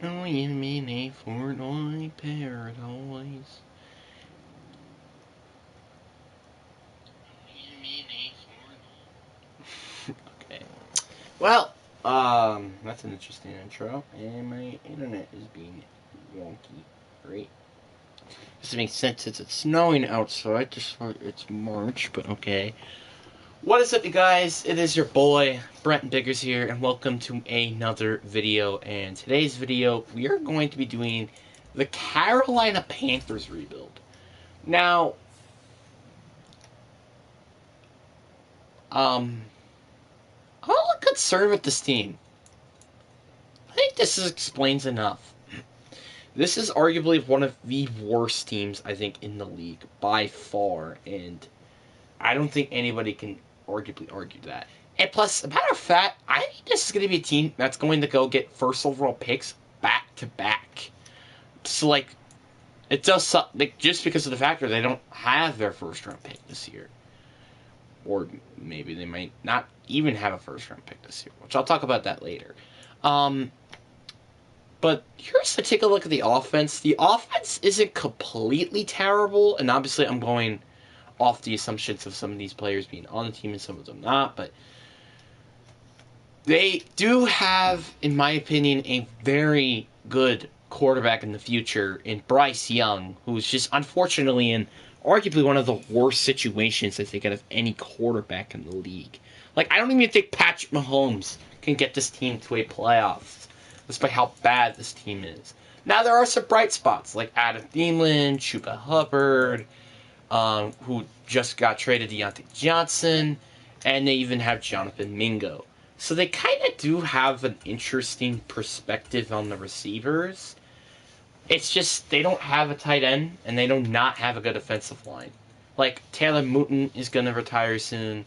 Oh, you mean a Fortnite paradise? Okay. Well, that's an interesting intro, and my internet is being wonky. Great. Doesn't make sense since it's snowing outside. Just it's March, but okay. What is up, you guys? It is your boy Brent Biggers here, and welcome to another video. And today's video, we are going to be doing the Carolina Panthers rebuild. Now, I'm a little concerned with this team. I think this explains enough. This is arguably one of the worst teams, I think, in the league by far, and I don't think anybody can arguably argue that. And plus, a matter of fact, I think this is going to be a team that's going to go get first overall picks back to back. So, like, it does suck, like, just because of the fact that they don't have their first round pick this year. Or maybe they might not even have a first round pick this year, which I'll talk about that later. But here's to take a look at the offense. The offense isn't completely terrible, and obviously I'm going off the assumptions of some of these players being on the team and some of them not, but they do have, in my opinion, a very good quarterback in the future in Bryce Young, who's just unfortunately in arguably one of the worst situations I think out of any quarterback in the league. Like, I don't even think Patrick Mahomes can get this team to a playoffs, despite how bad this team is. Now, there are some bright spots, like Adam Thielen, Chuba Hubbard, who just got traded to Deontay Johnson, and they even have Jonathan Mingo. So they kind of do have an interesting perspective on the receivers. It's just they don't have a tight end, and they do not have a good offensive line. Like, Taylor Moton is going to retire soon,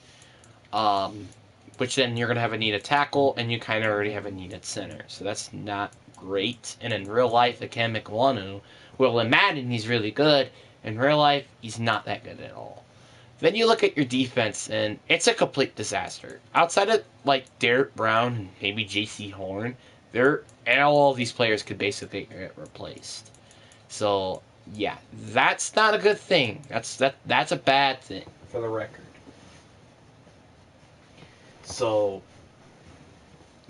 which then you're going to have a need at tackle, and you kind of already have a need at center. So that's not great. And in real life, Akem Ekwonu, well, in Madden, he's really good. In real life, he's not that good at all. Then you look at your defense, and it's a complete disaster. Outside of, like, Derek Brown and maybe J.C. Horn, all these players could basically get replaced. So, yeah, that's not a good thing. That's a bad thing, for the record. So,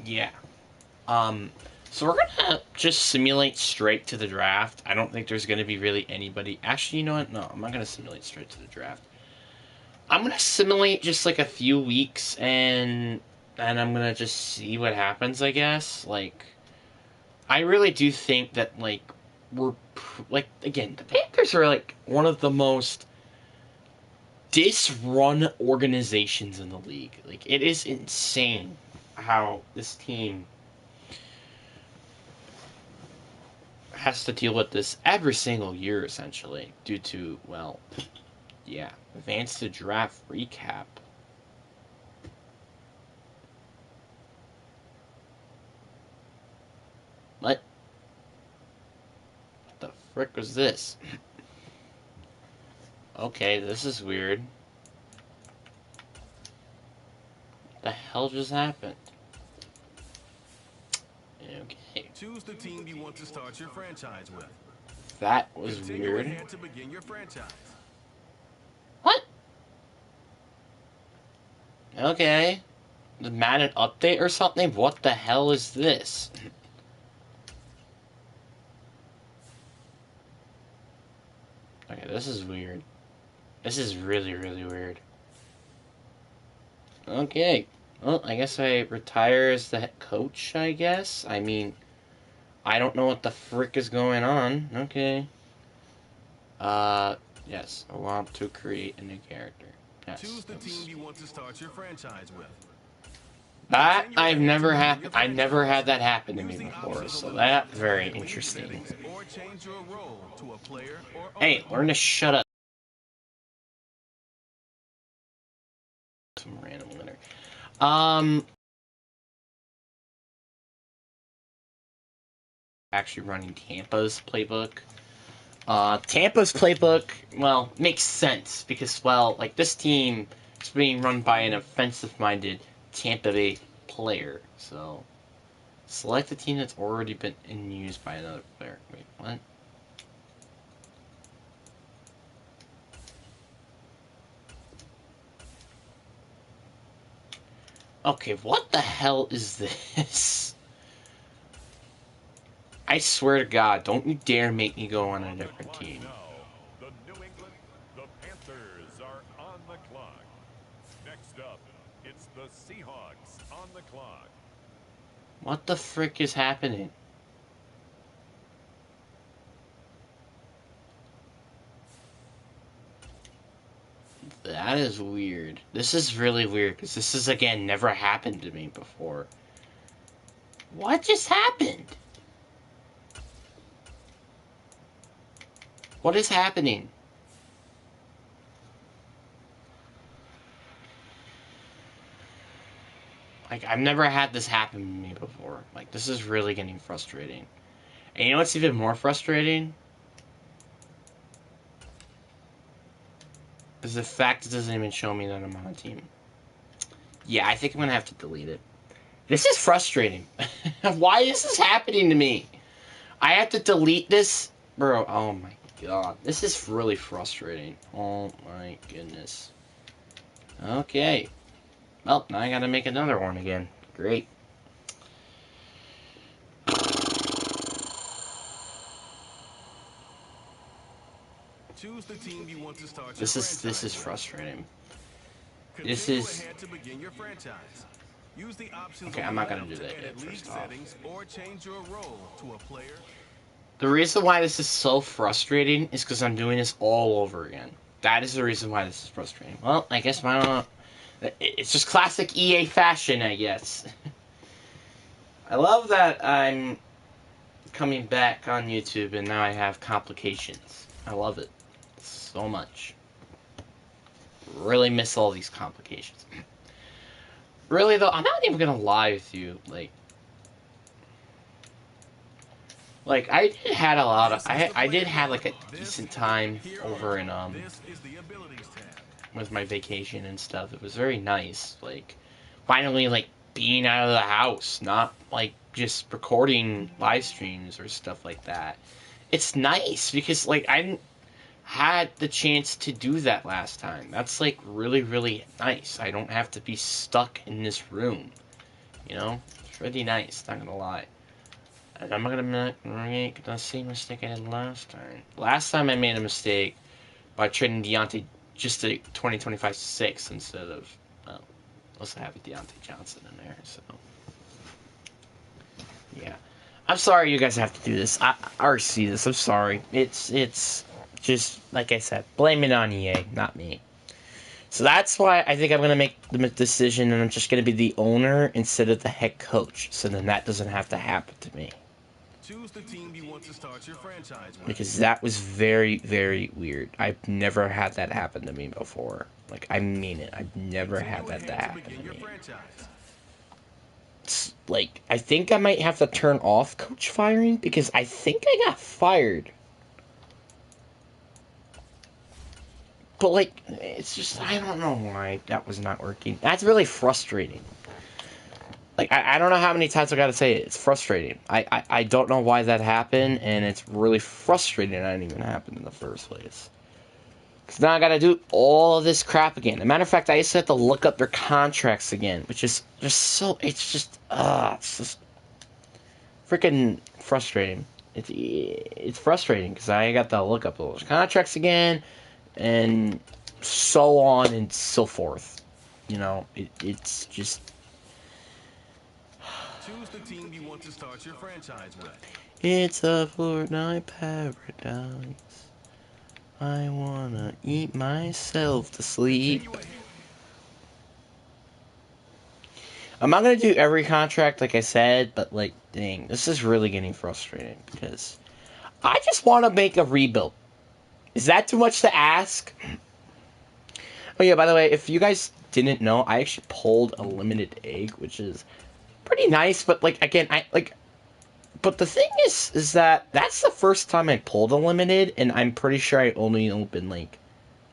yeah. So we're gonna just simulate straight to the draft. I don't think there's gonna be really anybody. Actually, you know what? No, I'm not gonna simulate straight to the draft. I'm gonna simulate just like a few weeks, and I'm gonna just see what happens, I guess. Like, I really do think that, like, like, again, the Panthers are like one of the most disrun organizations in the league. Like, it is insane how this team has to deal with this every single year, essentially, due to, well, yeah, advance to draft recap. What the frick was this? Okay, this is weird. What the hell just happened? Okay. Choose the team you want to start your franchise with. That was Continue weird. ahead to begin your franchise. What? Okay. The Madden update or something? What the hell is this? Okay, this is weird. This is really, really weird. Okay. Well, I guess I retire as the head coach, I guess? I mean, I don't know what the frick is going on. Okay. Yes. I want to create a new character. Yes. Choose the team you want to start your franchise with. That I never had that happen to me before, so that's very interesting. Or change your role to a player or Hey, learn to shut up. Some random winner. Actually running Tampa's playbook. Tampa's playbook, well, makes sense because, well, like, this team is being run by an offensive-minded Tampa Bay player, so Select a team that's already been in use by another player. Wait, what? Okay, what the hell is this? I swear to God, don't you dare make me go on a different team. The New England, the Panthers are on the clock. Next up, it's the Seahawks on the clock. What the frick is happening? That is weird. This is really weird, because this has, again, never happened to me before. What just happened? What is happening? Like, I've never had this happen to me before. Like, this is really getting frustrating. And you know what's even more frustrating? Is the fact it doesn't even show me that I'm on a team. Yeah, I think I'm gonna have to delete it. This is frustrating. Why is this happening to me? I have to delete this? Bro, oh my god. This is really frustrating. Oh my goodness. Okay. Well, now I gotta make another one again. Great. Choose the team you want to start This your is franchise frustrating. with. This Continue is... ahead to begin your franchise. Use the options Okay, on I'm the not gonna left do to that edit yet, league first off. settings or change your role to a player. The reason why this is so frustrating is because I'm doing this all over again. That is the reason why this is frustrating. Well, I guess it's just classic EA fashion, I guess. I love that I'm coming back on YouTube and now I have complications. I love it so much. Really miss all these complications. Really though, I'm not even gonna lie with you. Like I did had a lot of I did have like a decent time over in This is the abilities tab. with my vacation and stuff. It was very nice. Like finally like being out of the house, not like just recording live streams or stuff like that. It's nice because like I didn't had the chance to do that last time. That's like really, really nice. I don't have to be stuck in this room. You know? It's really nice, not gonna lie. And I'm not gonna make the same mistake I did last time. Last time I made a mistake by trading Deontay just to 2025 6 instead of also having Deontay Johnson in there, so yeah. I'm sorry you guys have to do this. I already see this. I'm sorry. It's just like I said, blame it on EA, not me. So that's why I think I'm gonna make the decision, and I'm just gonna be the owner instead of the head coach. So then that doesn't have to happen to me. Choose the team you want to start your franchise with. Because that was very, very weird. I've never had that happen to me before. Like, I mean it. I've never had that happen to me. It's like, I think I might have to turn off coach firing because I think I got fired. But, like, it's just, I don't know why that was not working. That's really frustrating. Like, I don't know how many times I gotta say it. It's frustrating. I don't know why that happened, and it's really frustrating that it even happened in the first place. Because now I gotta do all of this crap again. As a matter of fact, I used to have to look up their contracts again, which is just so, it's just freaking frustrating. It's frustrating, because I got to look up those contracts again, and so on and so forth. You know, it's just... Choose the team you want to start your franchise with. It's a Fortnite paradise. I wanna eat myself to sleep. I'm not gonna do every contract like I said, but like, dang, this is really getting frustrating because I just want to make a rebuild. Is that too much to ask? Oh yeah, by the way, if you guys didn't know, I actually pulled a limited egg, which is pretty nice, but like again, but the thing is that that's the first time I pulled a limited, and I'm pretty sure I only opened like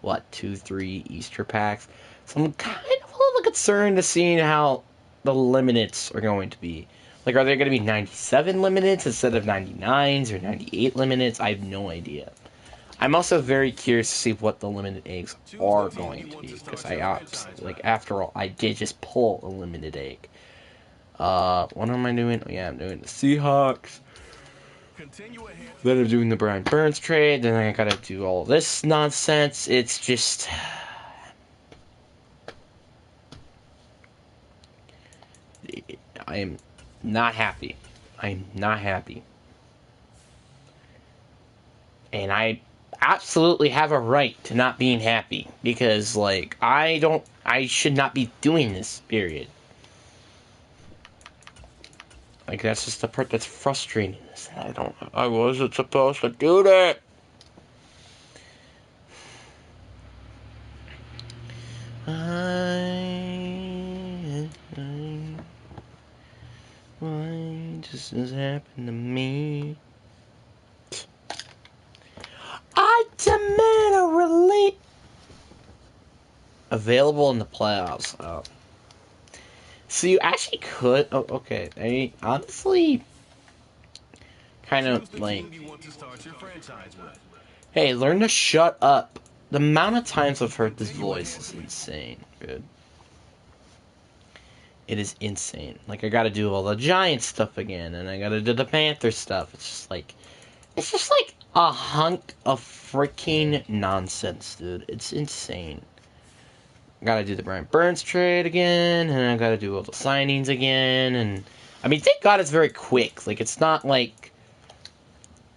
what 2-3 Easter packs. So I'm kind of a little concerned to seeing how the limiteds are going to be. Like, are there going to be 97 limiteds instead of 99s or 98 limiteds? I have no idea. I'm also very curious to see what the limited eggs are going to be, because after all, I did just pull a limited egg. What am I doing? Oh, yeah, I'm doing the Seahawks. Then I'm doing the Brian Burns trade. Then I gotta do all this nonsense. It's just... I am not happy. I'm not happy. And I absolutely have a right to not being happy. Because, like, I should not be doing this, period. Like, that's just the part that's frustrating. I wasn't supposed to do that. Why does this happen to me? I demand a relief. Available in the playoffs. Oh. So you actually could. Oh, okay. I honestly kind of like. Hey, learn to shut up. The amount of times I've heard this voice is insane, dude. It is insane. Like, I gotta do all the Giants stuff again, and I gotta do the Panther stuff. It's just like a hunk of freaking nonsense, dude. It's insane. I gotta do the Brian Burns trade again, and I gotta do all the signings again, and I mean, thank God it's very quick. Like, it's not like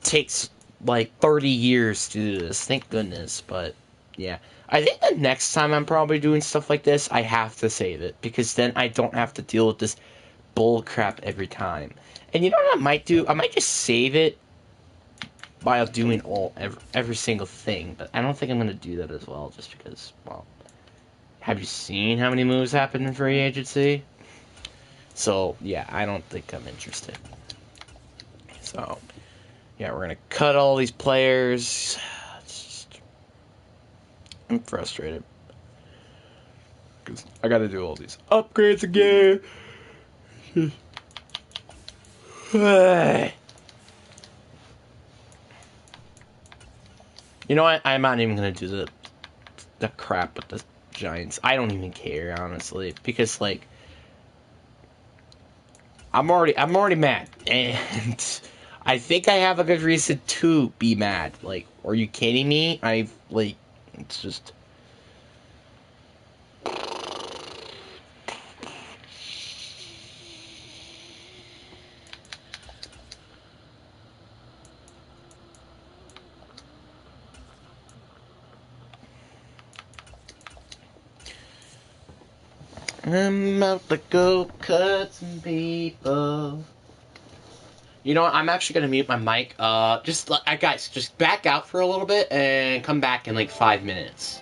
takes like 30 years to do this. Thank goodness. But yeah, I think the next time I'm probably doing stuff like this, I have to save it, because then I don't have to deal with this bull crap every time. And you know what I might do? I might just save it while doing every single thing, but I don't think I'm gonna do that as well, just because, well, have you seen how many moves happen in free agency? So yeah, I don't think I'm interested. So yeah, we're gonna cut all these players. I'm frustrated because I got to do all these upgrades again. You know what? I'm not even gonna do the crap with the Giants. I don't even care, honestly, because like I'm already mad, and I think I have a good reason to be mad. Like, are you kidding me? It's just. I'm about to go cut some people. You know what? I'm actually gonna mute my mic. Guys, just back out for a little bit and come back in like 5 minutes.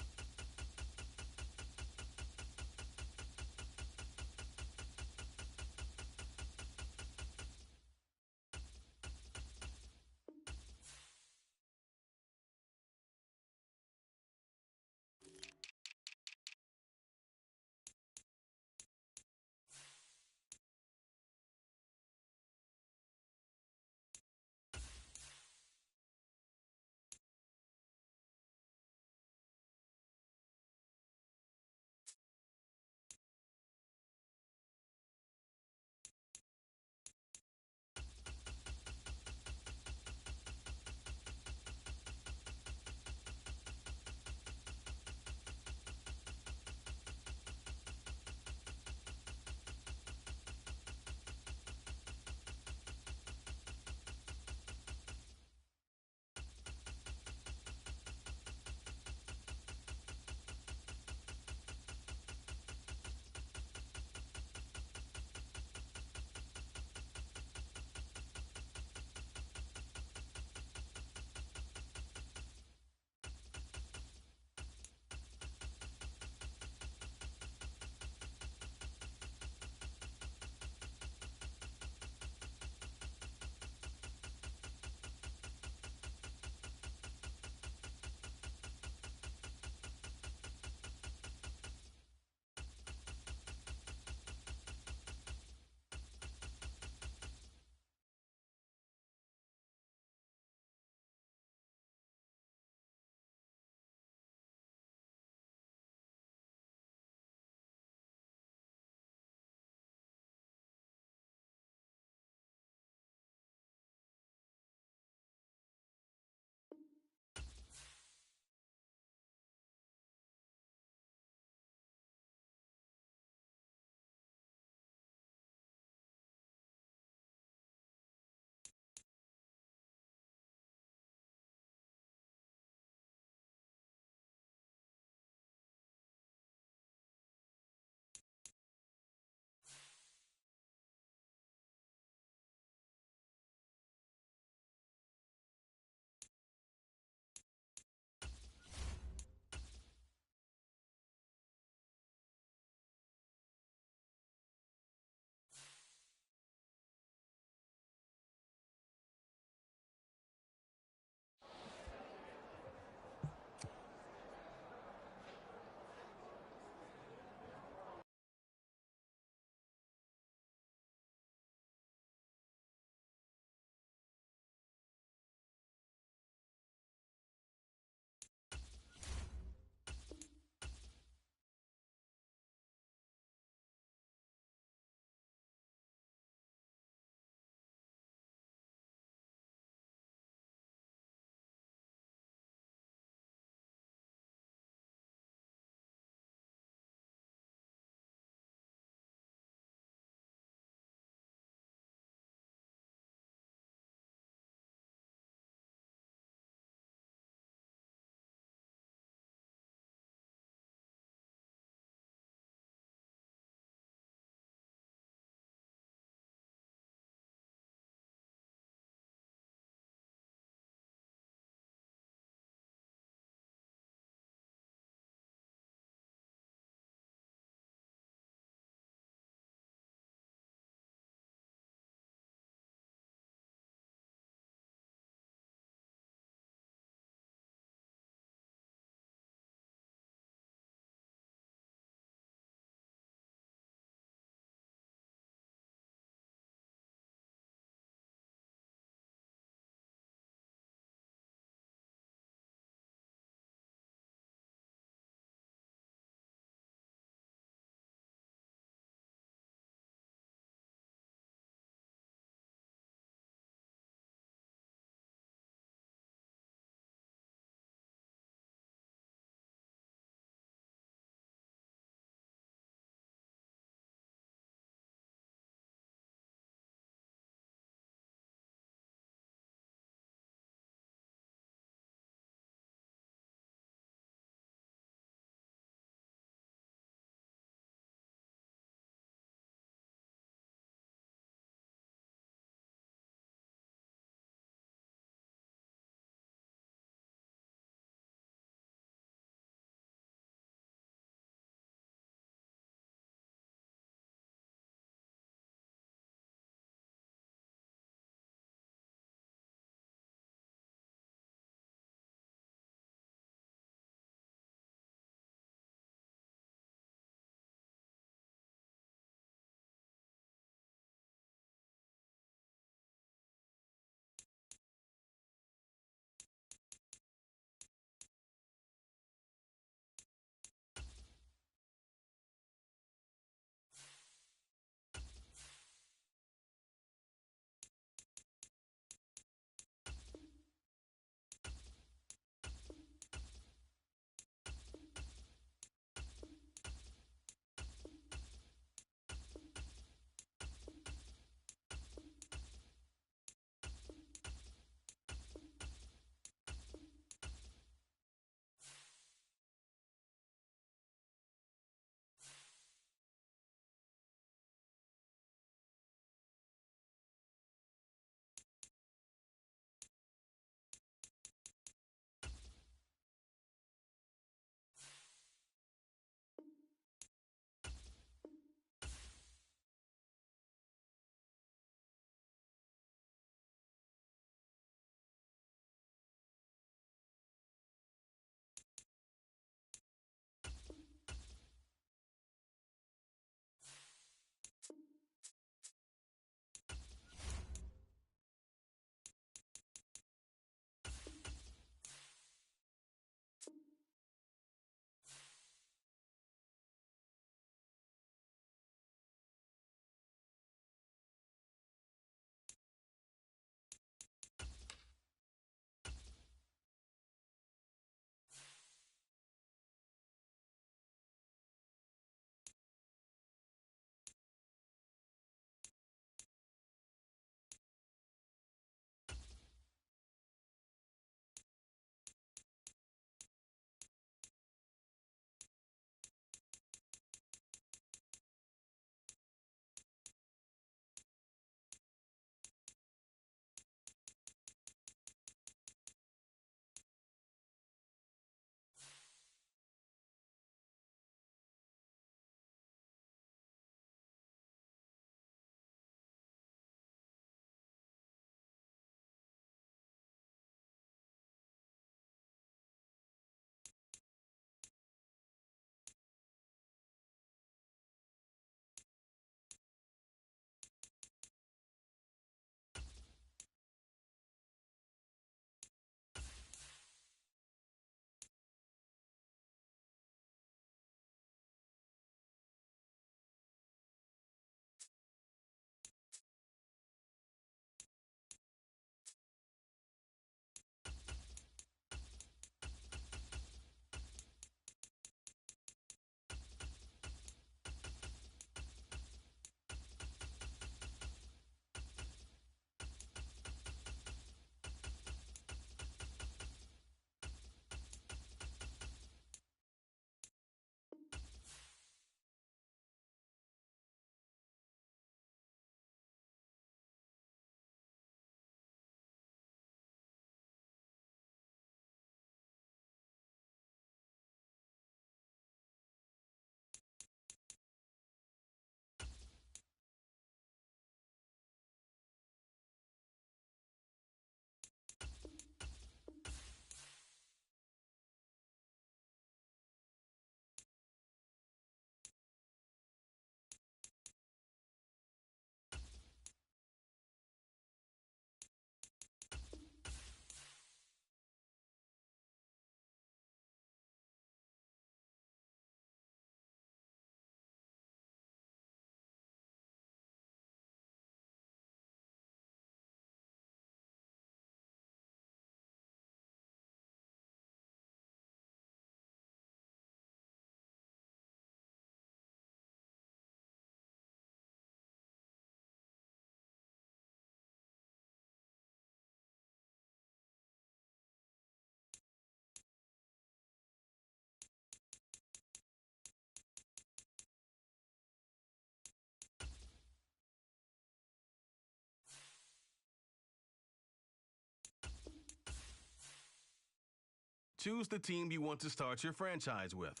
Choose the team you want to start your franchise with.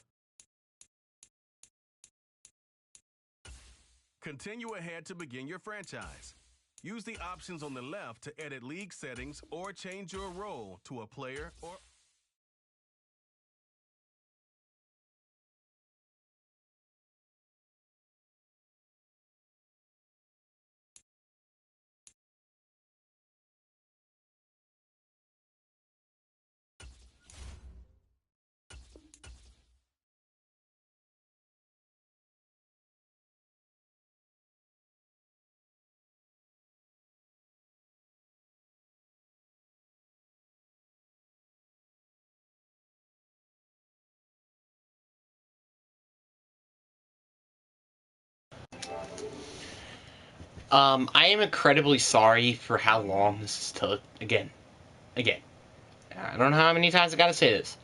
Continue ahead to begin your franchise. Use the options on the left to edit league settings or change your role to a player or... I am incredibly sorry for how long this has took. Again. I don't know how many times I gotta say this,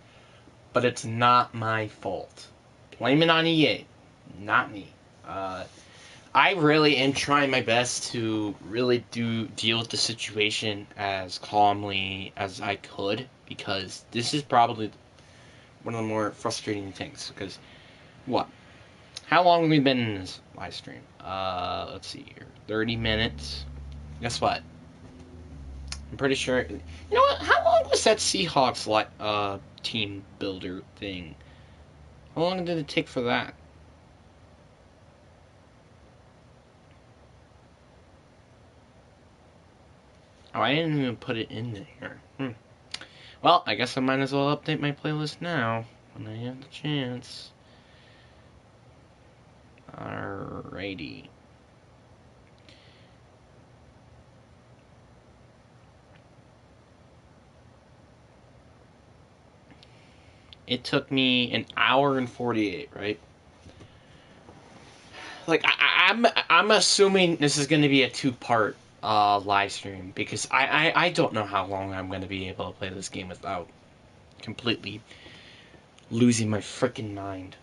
but it's not my fault. Blame it on EA, not me. I really am trying my best to really deal with the situation as calmly as I could, because this is probably one of the more frustrating things. Because what? How long have we been in this live stream? Let's see here. 30 minutes. Guess what? I'm pretty sure... You know what? How long was that Seahawks team builder thing? How long did it take for that? Oh, I didn't even put it in there. Well, I guess I might as well update my playlist now when I have the chance. Alrighty. It took me an hour and 48, right? Like, I'm assuming this is going to be a two-part live stream, because I don't know how long I'm going to be able to play this game without completely losing my freaking mind.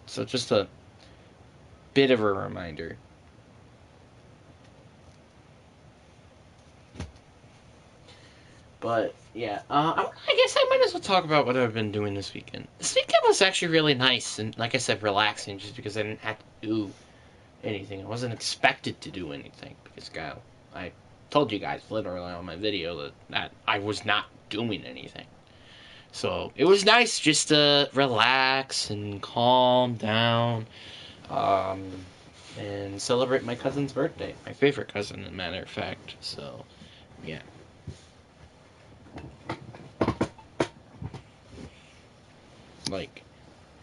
So just a bit of a reminder. But, yeah, I guess I might as well talk about what I've been doing this weekend. This weekend was actually really nice, and like I said, relaxing, just because I didn't have to do anything. I wasn't expected to do anything, because, I told you guys literally on my video that I was not doing anything. So, it was nice just to relax and calm down, and celebrate my cousin's birthday. My favorite cousin, as a matter of fact. So, yeah. Like,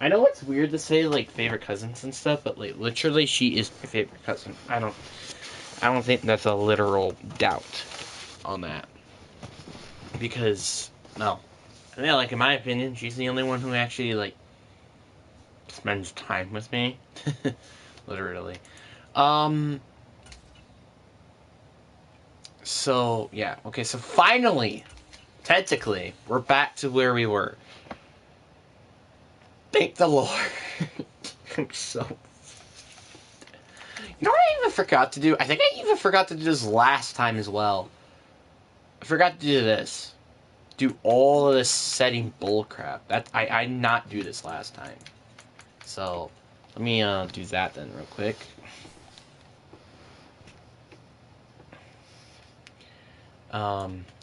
I know it's weird to say, like, favorite cousins and stuff, but, like, literally, she is my favorite cousin. I don't think that's a literal doubt on that. Because, no. Yeah, like, in my opinion, she's the only one who actually, like, spends time with me. Literally. So, yeah. Okay, so finally, technically, we're back to where we were. Thank the Lord. I'm so... You know what I even forgot to do? I think I even forgot to do this last time as well. I forgot to do this. Do all of this setting bullcrap. I did not do this last time. So, let me do that then real quick.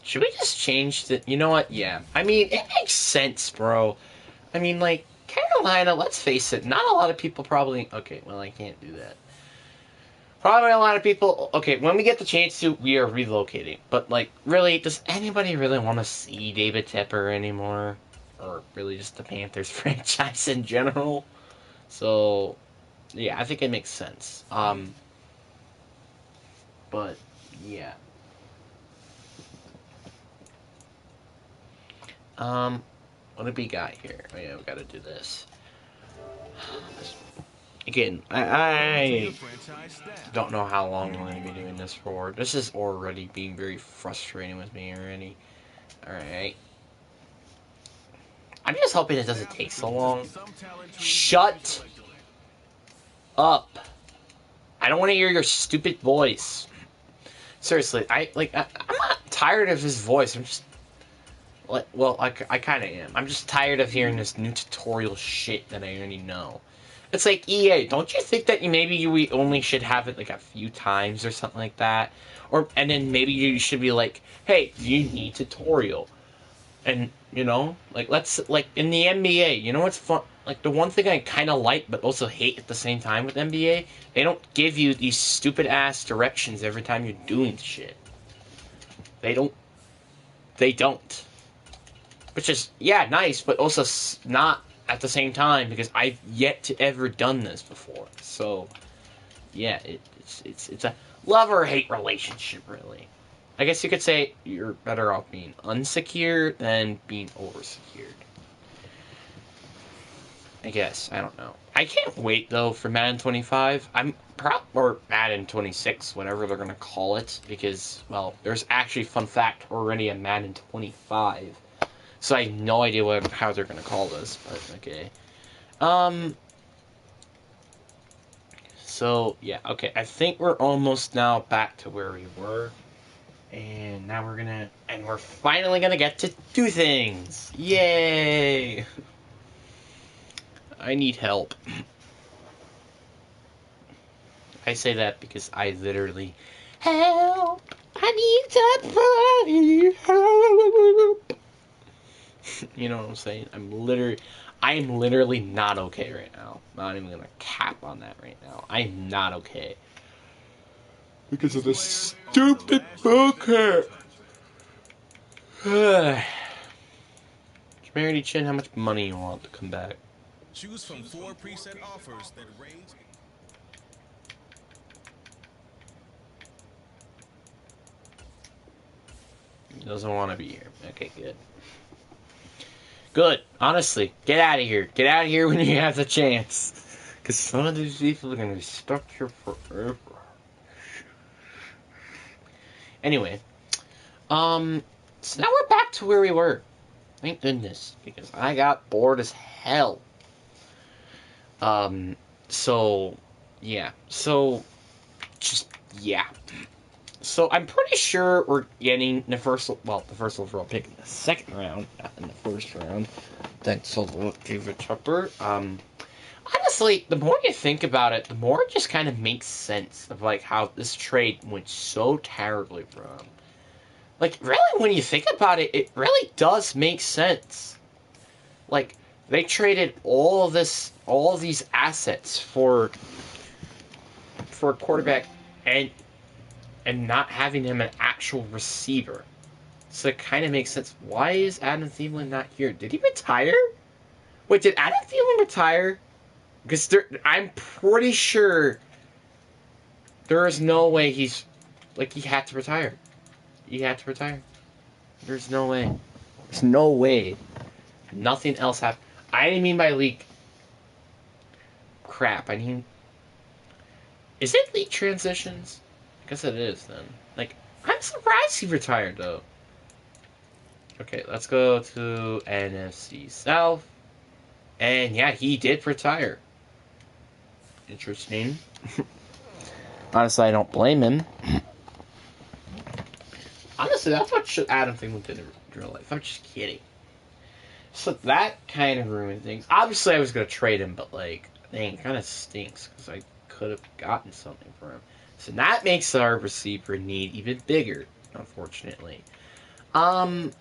Should we just change the... You know what? Yeah. I mean, it makes sense, bro. I mean, like, Carolina, let's face it, not a lot of people probably... Okay, well, I can't do that. Probably a lot of people... Okay, when we get the chance to, we are relocating. But, like, really, does anybody really want to see David Tepper anymore? Or really just the Panthers franchise in general? So, yeah, I think it makes sense. But, yeah. What have we got here? Oh, yeah, we gotta do this. Again, I don't know how long I'm going to be doing this for. This is already being very frustrating with me already. Alright. I'm just hoping it doesn't take so long. Shut up. I don't want to hear your stupid voice. seriously, I'm not tired of his voice. I'm just like, well, I kind of am. I'm just tired of hearing this new tutorial shit that I already know. It's like, EA, don't you think that we only should have it like a few times or something like that? And then maybe you should be like, hey, do you need tutorial? And, let's, like, in the NBA, you know what's fun? Like, the one thing I kind of like, but also hate at the same time with NBA, they don't give you these stupid-ass directions every time you're doing shit. They don't. Which is, yeah, nice, but also not at the same time, because I've yet to ever done this before. So, yeah, it's a love or hate relationship, really. I guess you could say you're better off being unsecured than being oversecured. I guess. I don't know. I can't wait, though, for Madden 25. Or Madden 26, whatever they're going to call it, because, well, there's actually, fun fact, already a Madden 25. So I have no idea how they're going to call this, but okay. So, yeah, okay. I think we're almost now back to where we were. And now we're finally gonna get to do things! Yay! I need help. I say that because I literally... Help! I need somebody help! You know what I'm saying? I'm literally not okay right now. Not even gonna cap on that right now. I'm not okay. Because of this stupid bullcrap. Charity Chin, how much money you want to come back? Choose from 4 preset offers that range. He doesn't want to be here. Okay, good. Good. Honestly, get out of here. Get out of here when you have the chance. Because some of these people are going to be stuck here forever. Anyway. So now we're back to where we were. Thank goodness. Because I got bored as hell. So, yeah. So, So I'm pretty sure we're getting the first overall pick in the second round, not in the first round. Thanks a lot, David Tupper. Honestly, the more you think about it, the more it just kind of makes sense of like how this trade went so terribly for him. Like, really, when you think about it, it really does make sense. Like, they traded all of these assets for a quarterback and not having him an actual receiver. So it kind of makes sense. Why is Adam Thielen not here? Did he retire? Wait, did Adam Thielen retire? Because I'm pretty sure there is no way he had to retire. He had to retire. There's no way. There's no way. Nothing else happened. I didn't mean by leak. Crap, I mean... Is it leak transitions? I guess it is, then. Like, I'm surprised he retired, though. Okay, let's go to NFC South. And, yeah, he did retire. Interesting. Honestly, I don't blame him. Honestly, that's what Adam Thielen did in real life. I'm just kidding. So that kind of ruined things. Obviously, I was going to trade him, but, like, dang, it kind of stinks, because I could have gotten something for him. So that makes our receiver need even bigger, unfortunately. Do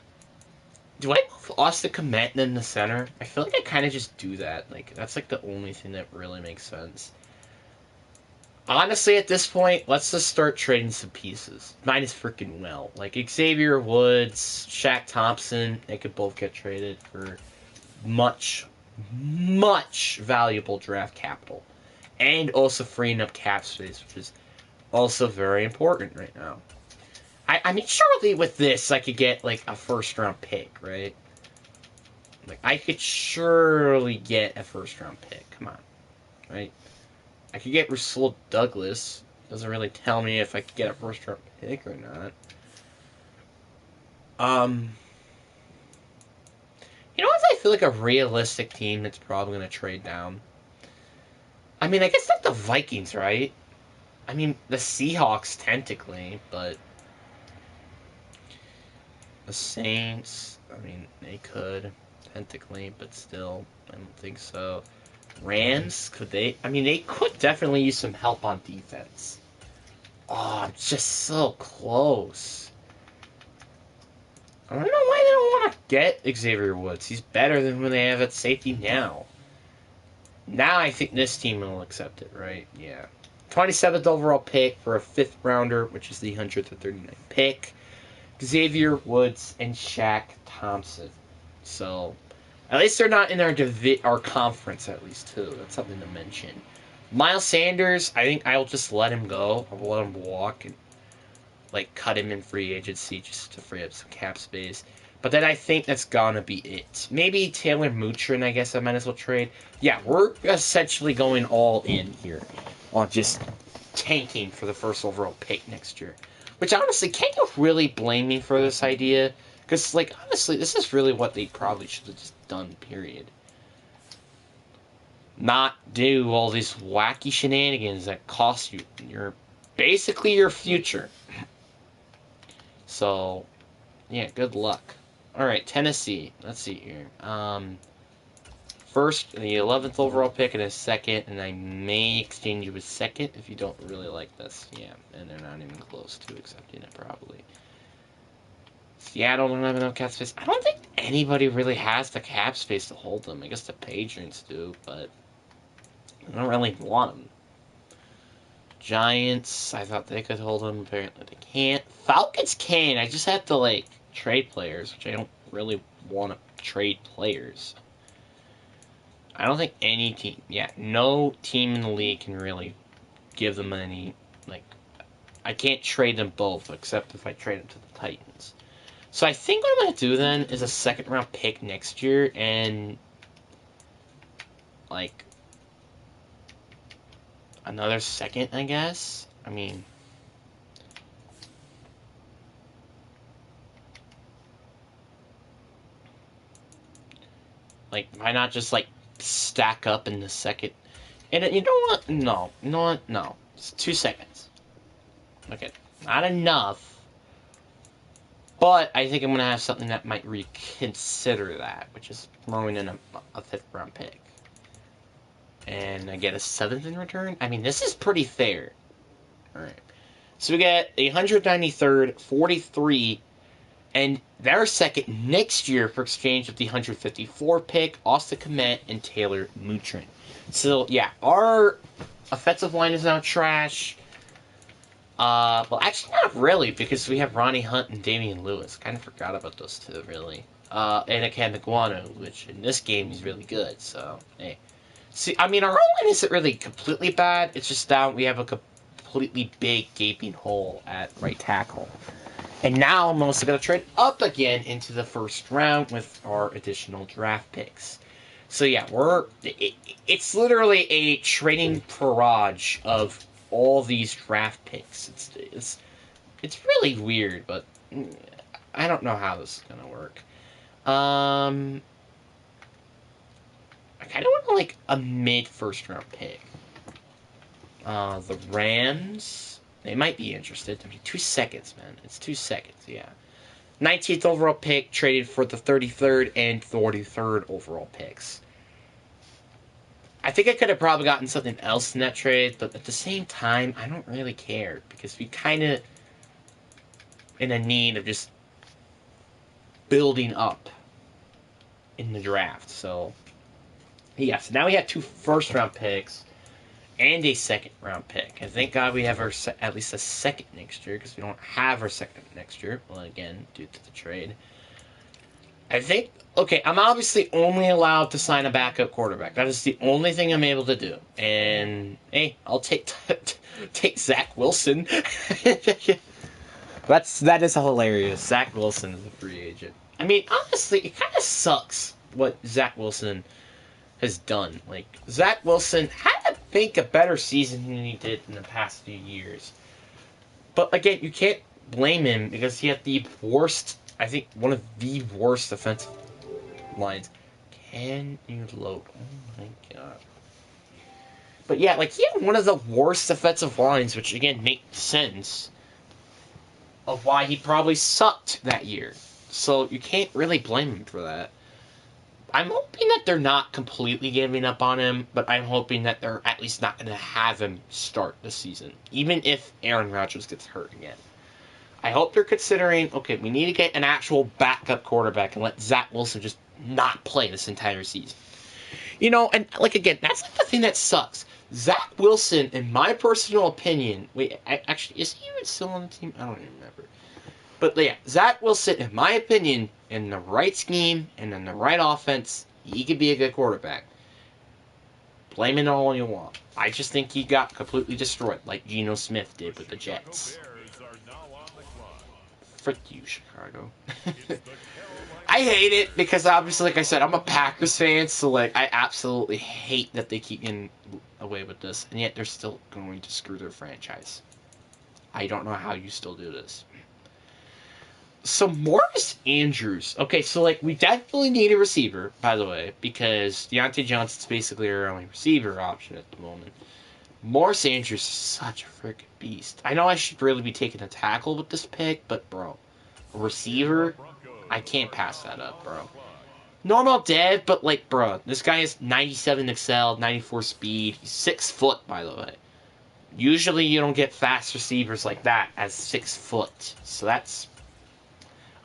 I move Austin Kmet in the center? I feel like I kind of just do that. Like, that's like the only thing that really makes sense. Honestly, at this point, let's just start trading some pieces. Might as freaking well. Like, Xavier Woods, Shaq Thompson, they could both get traded for much, much valuable draft capital. And also freeing up cap space, which is also very important right now. I mean, surely with this, I could get, like, a first-round pick, right? Like, I could surely get a first-round pick. Come on. Right? I could get Rasul Douglas. Doesn't really tell me if I could get a first-round pick or not. You know what I feel like a realistic team that's probably going to trade down? I mean, I guess not the Vikings, right? I mean, the Seahawks, technically, but The Saints, I mean, they could, technically, but still, I don't think so. Rams, could they? I mean, they could definitely use some help on defense. Oh, it's just so close. I don't know why they don't want to get Xavier Woods. He's better than who they have at safety now. Now I think this team will accept it, right? Yeah. 27th overall pick for a 5th rounder, which is the 139th pick. Xavier Woods and Shaq Thompson. So, at least they're not in our conference, at least, too. That's something to mention. Miles Sanders, I think I'll just let him go. I'll let him walk and, like, cut him in free agency just to free up some cap space. But then I think that's gonna be it. Maybe Taylor Mutrin, I guess I might as well trade. Yeah, we're essentially going all in here on just tanking for the first overall pick next year. Which, honestly, can't you really blame me for this idea? Because, like, honestly, this is really what they probably should have just done, period. Not do all these wacky shenanigans that cost you basically your future. So, yeah, good luck. Alright, Tennessee. Let's see here. First, the 11th overall pick and a 2nd, and I may exchange you with 2nd if you don't really like this. Yeah, and they're not even close to accepting it, probably. Seattle don't have enough cap space. I don't think anybody really has the cap space to hold them. I guess the Patriots do, but I don't really want them. Giants, I thought they could hold them. Apparently they can't. Falcons can. I just have to, like, trade players, which I don't really want to trade players. I don't think any team, no team in the league can really give them any, like, I can't trade them both, except if I trade them to the Titans. So I think what I'm going to do then is a 2nd round pick next year, and, like, another 2nd, I guess? I mean, like, why not just, like, stack up in the 2nd? And you know what? No. You know what? No. It's 2 seconds. Okay. Not enough. But I think I'm going to have something that might reconsider that, which is throwing in a 5th round pick. And I get a 7th in return? I mean, this is pretty fair. Alright. So we get a 193rd, 43, and their 2nd next year for exchange of the 154 pick, Austin Kmet and Taylor Mutrin. So, yeah, our offensive line is now trash. Well, actually not really, because we have Ronnie Hunt and Damian Lewis. Kind of forgot about those two, really. And Akem Iguano, which in this game is really good, so, hey. See, I mean, our O-line isn't really completely bad. It's just that we have a completely big, gaping hole at right tackle. And now I'm also going to trade up again into the 1st round with our additional draft picks. So yeah, it's literally a trading barrage of all these draft picks. It's really weird, but I don't know how this is going to work. I kind of want, like, a mid-1st round pick. The Rams, they might be interested. I mean, 2 seconds, man. It's 2 seconds, yeah. 19th overall pick traded for the 33rd and 43rd overall picks. I think I could have probably gotten something else in that trade, but at the same time, I don't really care, because we kind of in a need of just building up in the draft. So, yeah, so now we have 2 first-round picks and a 2nd round pick. And thank God we have our at least a 2nd next year, because we don't have our 2nd next year. Well, again, due to the trade. I think, okay, I'm obviously only allowed to sign a backup quarterback. That is the only thing I'm able to do. And, hey, I'll take Zach Wilson. That is hilarious. Zach Wilson is a free agent. I mean, honestly, it kind of sucks what Zach Wilson has done. Like, Zach Wilson had, I think, a better season than he did in the past few years. But, again, you can't blame him because he had the worst, I think, one of the worst offensive lines. Can you load? Oh, my God. But, yeah, like, he had one of the worst offensive lines, which, again, makes sense of why he probably sucked that year. So you can't really blame him for that. I'm hoping that they're not completely giving up on him, but I'm hoping that they're at least not going to have him start the season, even if Aaron Rodgers gets hurt again. I hope they're considering, okay, we need to get an actual backup quarterback and let Zach Wilson just not play this entire season. You know, and like again, that's like the thing that sucks. Zach Wilson, in my personal opinion, actually, is he even still on the team? I don't even remember. But yeah, Zach Wilson, in my opinion, in the right scheme and in the right offense, he could be a good quarterback. Blame it all you want. I just think he got completely destroyed, like Geno Smith did with the Jets. Frick you, Chicago. I hate it because obviously, like I said, I'm a Packers fan, so like I absolutely hate that they keep getting away with this, and yet they're still going to screw their franchise. I don't know how you still do this. So Marcus Andrews. Okay, so like we definitely need a receiver, by the way, because Deontay Johnson's basically our only receiver option at the moment. Marcus Andrews is such a freaking beast. I know I should really be taking a tackle with this pick, but bro, a receiver, I can't pass that up, bro. Normal dev, but like, bro, this guy is 97 excel, 94 speed. He's 6 foot, by the way. Usually you don't get fast receivers like that as 6 foot. So that's...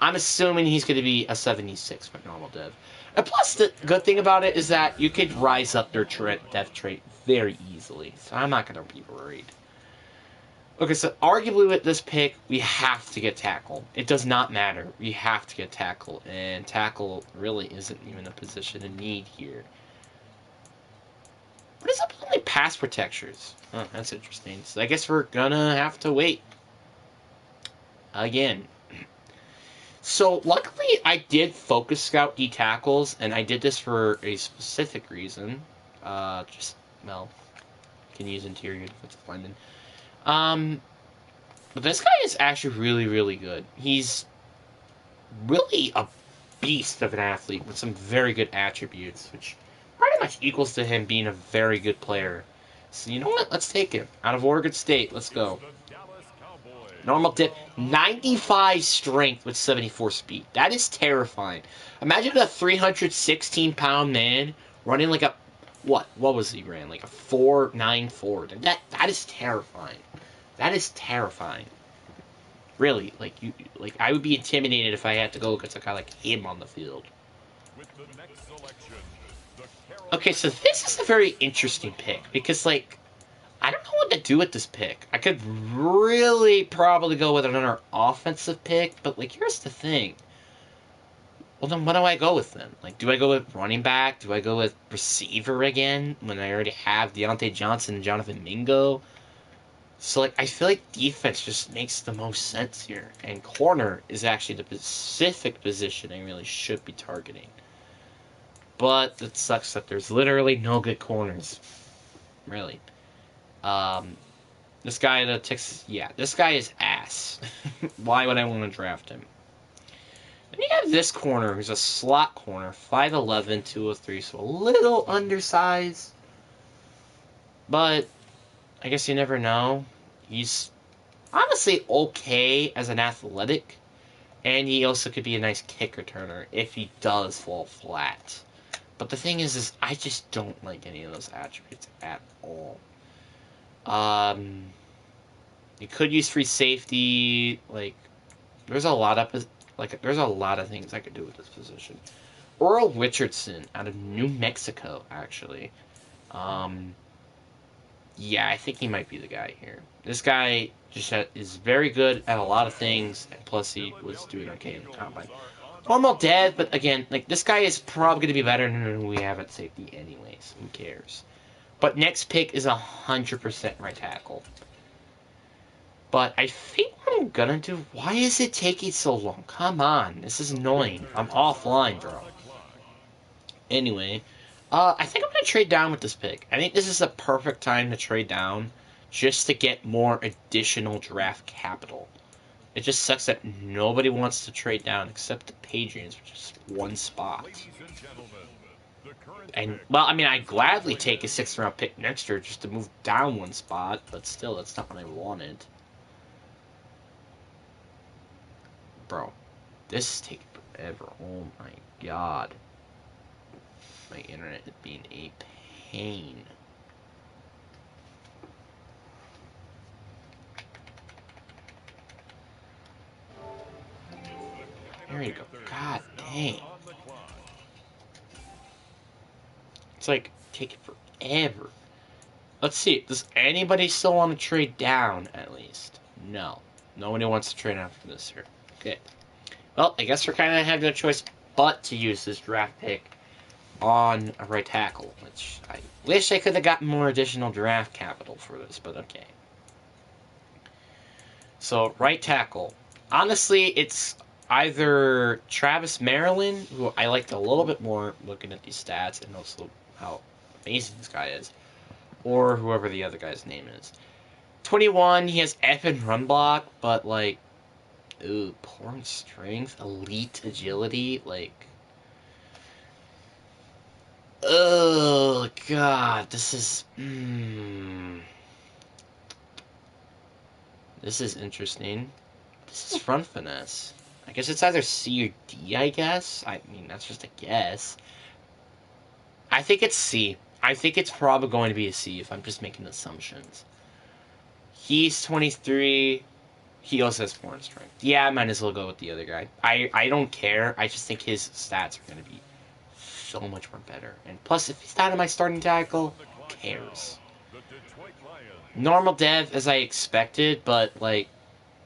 I'm assuming he's going to be a 76 for normal dev. And plus, the good thing about it is that you could rise up their dev trait very easily. So I'm not going to be worried. Okay, so arguably with this pick, we have to get tackle. It does not matter. We have to get tackle. And tackle really isn't even a position in need here. What is up with only pass protectors? Oh, that's interesting. So I guess we're going to have to wait. Again. So, luckily, I did focus scout D tackles, and I did this for a specific reason. You can use interior defensive lineman. But this guy is actually really, really good. He's really a beast of an athlete with some very good attributes, which pretty much equals to him being a very good player. So, you know what? Let's take him. Out of Oregon State, let's go. Normal dip, 95 strength with 74 speed. That is terrifying. Imagine a 316-pound man running like a... What was he ran? Like a 4.94. That is terrifying. That is terrifying. Really, I would be intimidated if I had to go against a guy like him on the field. Okay, so this is a very interesting pick because, like, I don't know what to do with this pick. I could really probably go with another offensive pick, but, like, here's the thing. Well, then what do I go with then? Like, do I go with running back? Do I go with receiver again when I already have Deontay Johnson and Jonathan Mingo? So, like, I feel like defense just makes the most sense here. And corner is actually the specific position I really should be targeting. But it sucks that there's literally no good corners. Really. This guy that Texas, this guy is ass. Why would I want to draft him? Then you have this corner, who's a slot corner, 5'11", 203, so a little undersized. But I guess you never know. He's honestly okay as an athletic, and he also could be a nice kick returner if he does fall flat. But the thing is I just don't like any of those attributes at all. You could use free safety. Like, there's a lot of things I could do with this position. Earl Richardson out of New Mexico, actually. Yeah, I think he might be the guy here. This guy just is very good at a lot of things, and plus he was doing okay in the combine. Normal dead, but again, like, this guy is probably going to be better than who we have at safety anyways. Who cares? But next pick is 100% right tackle. But I think what I'm gonna do... Why is it taking so long? Come on, this is annoying. I'm offline, bro. Anyway, I think I'm gonna trade down with this pick. I think this is a perfect time to trade down just to get more additional draft capital. It just sucks that nobody wants to trade down except the Patriots, which is one spot. And, well, I mean, I'd gladly take a 6th-round pick next year just to move down one spot, but still, that's not what I wanted. Bro, this is taking forever. Oh my god. My internet is being a pain. There you go. God dang. It's like taking forever. Let's see. Does anybody still want to trade down at least? No. Nobody wants to trade after this here. Okay. Well, I guess we're kind of having no choice but to use this draft pick on a right tackle, which I wish I could have gotten more additional draft capital for this, but okay. So, right tackle. Honestly, it's either Travis Maryland, who I liked a little bit more looking at these stats and also how amazing this guy is, or whoever the other guy's name is. 21, he has F and run block, but like, ooh, poor in strength, elite agility, like, oh god, this is, this is interesting. This is front finesse. I guess it's either C or D, I guess. I mean, that's just a guess. I think it's C. I think it's probably going to be a C if I'm just making assumptions. He's 23. He also has 4 in strength. Yeah, I might as well go with the other guy. I don't care. I just think his stats are going to be so much more better. And plus, if he's not in my starting tackle, who cares? Normal dev as I expected, but, like,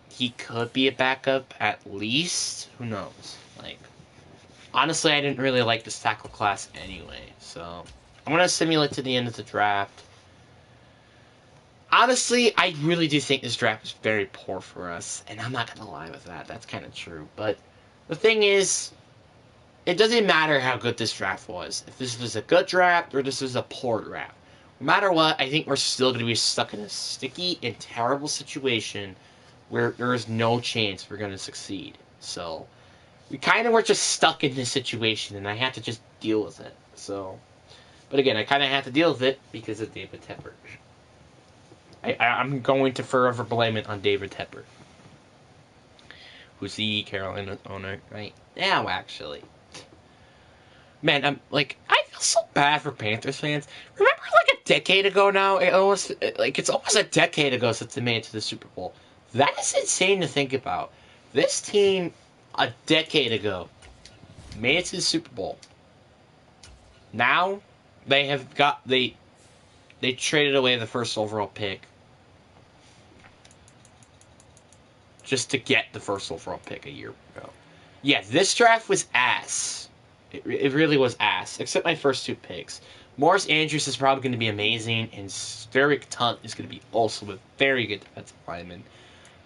he could be a backup at least. Who knows? Like, honestly, I didn't really like this tackle class anyway, so I'm going to simulate to the end of the draft. Honestly, I really do think this draft is very poor for us, and I'm not going to lie with that. That's kind of true. But the thing is, it doesn't matter how good this draft was. If this was a good draft or this was a poor draft. No matter what, I think we're still going to be stuck in a sticky and terrible situation where there is no chance we're going to succeed. So, we kind of were just stuck in this situation, and I had to just deal with it. So, but again, I kind of had to deal with it because of David Tepper. I'm going to forever blame it on David Tepper, who's the Carolina owner right now, actually. Man, I feel so bad for Panthers fans. Remember, like, a decade ago now? It's almost a decade ago since they made it to the Super Bowl. That is insane to think about. This team, a decade ago, made it to the Super Bowl. Now, they traded away the first overall pick just to get the first overall pick a year ago. Yeah, this draft was ass. It really was ass, except my first 2 picks. Morris Andrews is probably going to be amazing, and Derek Tunt is going to be also a very good defensive lineman.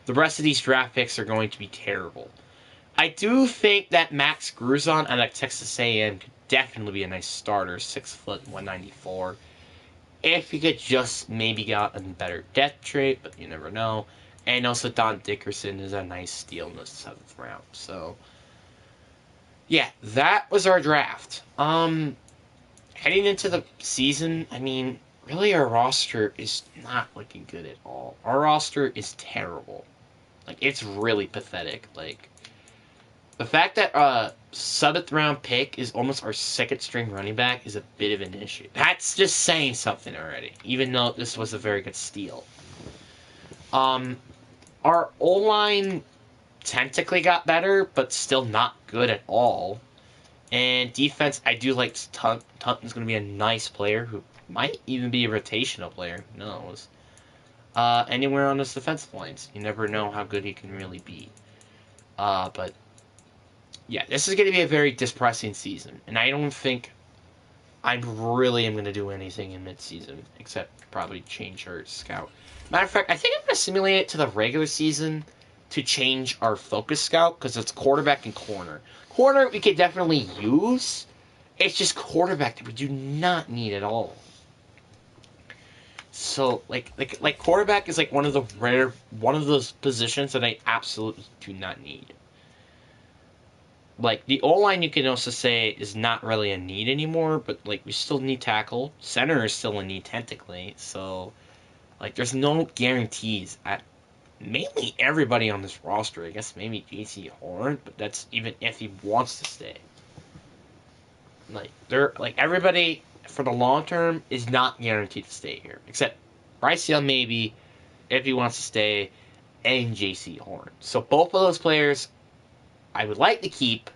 The rest of these draft picks are going to be terrible. I do think that Max Gruzon out of Texas A&M could definitely be a nice starter, 6 foot, 194. If he could just maybe get a better depth trait, but you never know. And also Don Dickerson is a nice steal in the 7th round. So, yeah, that was our draft. Heading into the season, I mean, really our roster is not looking good at all. Our roster is terrible. Like, it's really pathetic. Like, the fact that 7th round pick is almost our 2nd string running back is a bit of an issue. That's just saying something already, even though this was a very good steal. Our O-line technically got better, but still not good at all. And defense, I do like Tunt. Tunt is going to be a nice player who might even be a rotational player. Who knows? Anywhere on his defensive lines. You never know how good he can really be. But yeah, this is going to be a very depressing season. And I don't think I really am going to do anything in mid-season, except probably change our scout. Matter of fact, I think I'm going to simulate it to the regular season to change our focus scout, because it's quarterback and corner. Corner we could definitely use. It's just quarterback that we do not need at all. So, like quarterback is like one of those positions that I absolutely do not need. Like, the O-line you can also say is not really a need anymore, but, like, we still need tackle. Center is still a need, technically, so, like, there's no guarantees at mainly everybody on this roster. I guess maybe JC Horn, but that's even if he wants to stay. Like they're like everybody for the long term is not guaranteed to stay here, except Bryce Young maybe if he wants to stay, and JC Horn. So both of those players I would like to keep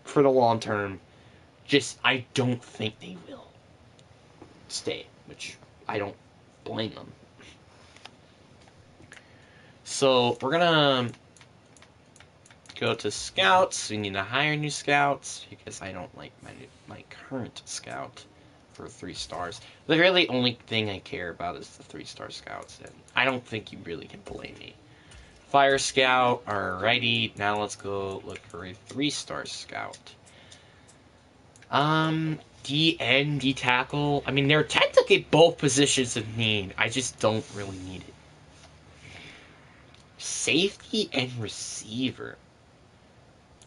for the long term. Just I don't think they will stay, which I don't blame them. So we're gonna go to scouts. We need to hire new scouts because I don't like my current scout for 3 stars. The really only thing I care about is the 3-star scouts, and I don't think you really can blame me. Fire scout, alrighty. Now let's go look for a 3-star scout. DN, D tackle. I mean, they're technically both positions of need. I just don't really need it. Safety and receiver.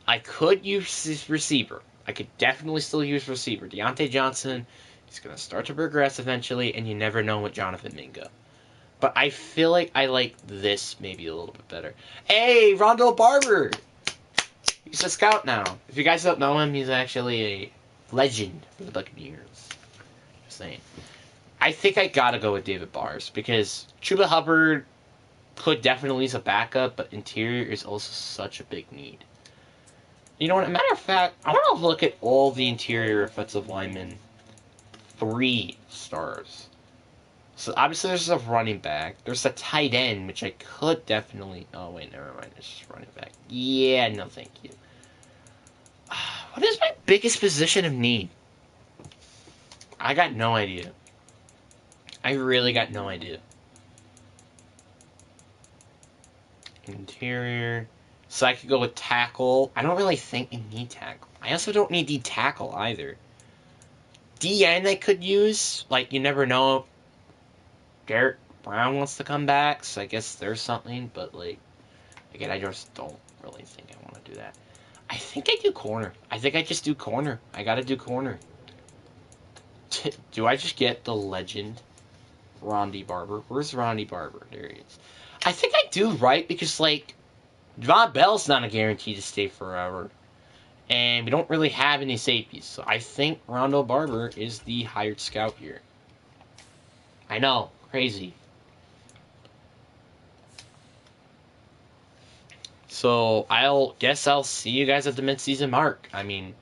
I could use receiver. I could definitely still use receiver. Deontay Johnson is going to start to progress eventually, and you never know with Jonathan Mingo. But I feel like I like this maybe a little bit better. Hey, Rondo Barber! He's a scout now. If you guys don't know him, he's actually a legend for the Buccaneers. Just saying. I think I gotta go with David Bars because Chuba Hubbard could definitely use a backup, but interior is also such a big need. You know what? As a matter of fact, I want to look at all the interior offensive linemen. 3 stars. So obviously there's a running back. There's a tight end, which I could definitely... Oh, wait, never mind. It's just running back. Yeah, no thank you. What is my biggest position of need? I got no idea. I really got no idea. Interior. So I could go with tackle. I don't really think I need tackle. I also don't need D tackle either. DN I could use. Like, you never know. Garrett Brown wants to come back, so I guess there's something. But, like, again, I just don't really think I want to do that. I think I do corner. I think I just do corner. I gotta do corner. Do I just get the legend Rondy Barber? Where's Rondy Barber? There he is. I think I do, right? Because, like, Von Bell's not a guarantee to stay forever. And we don't really have any safeties. So I think Rondo Barber is the hired scout here. I know. Crazy. So I'll see you guys at the midseason mark. I mean,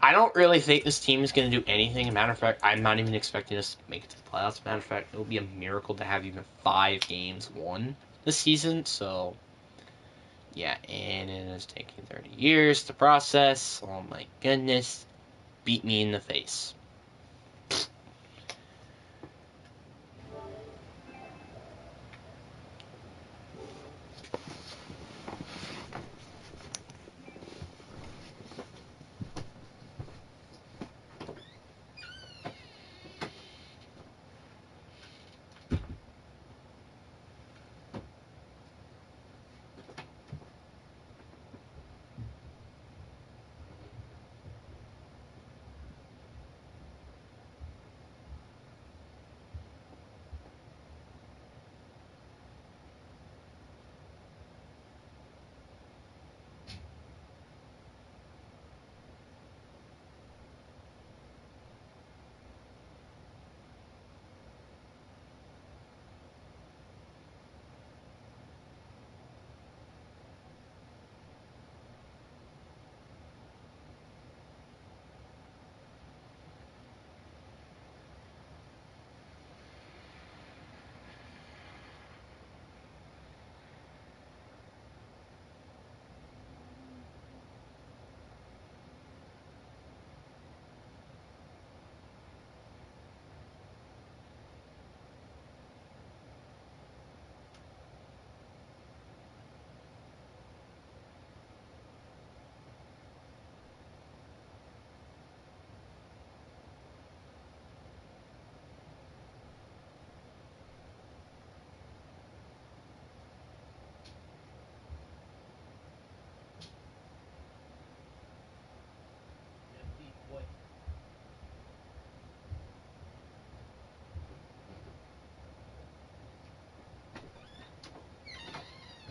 I don't really think this team is going to do anything. As a matter of fact, I'm not even expecting us to make it to the playoffs. As a matter of fact, it will be a miracle to have even 5 games won this season. So, yeah, and it is taking 30 years to process. Oh my goodness. Beat me in the face.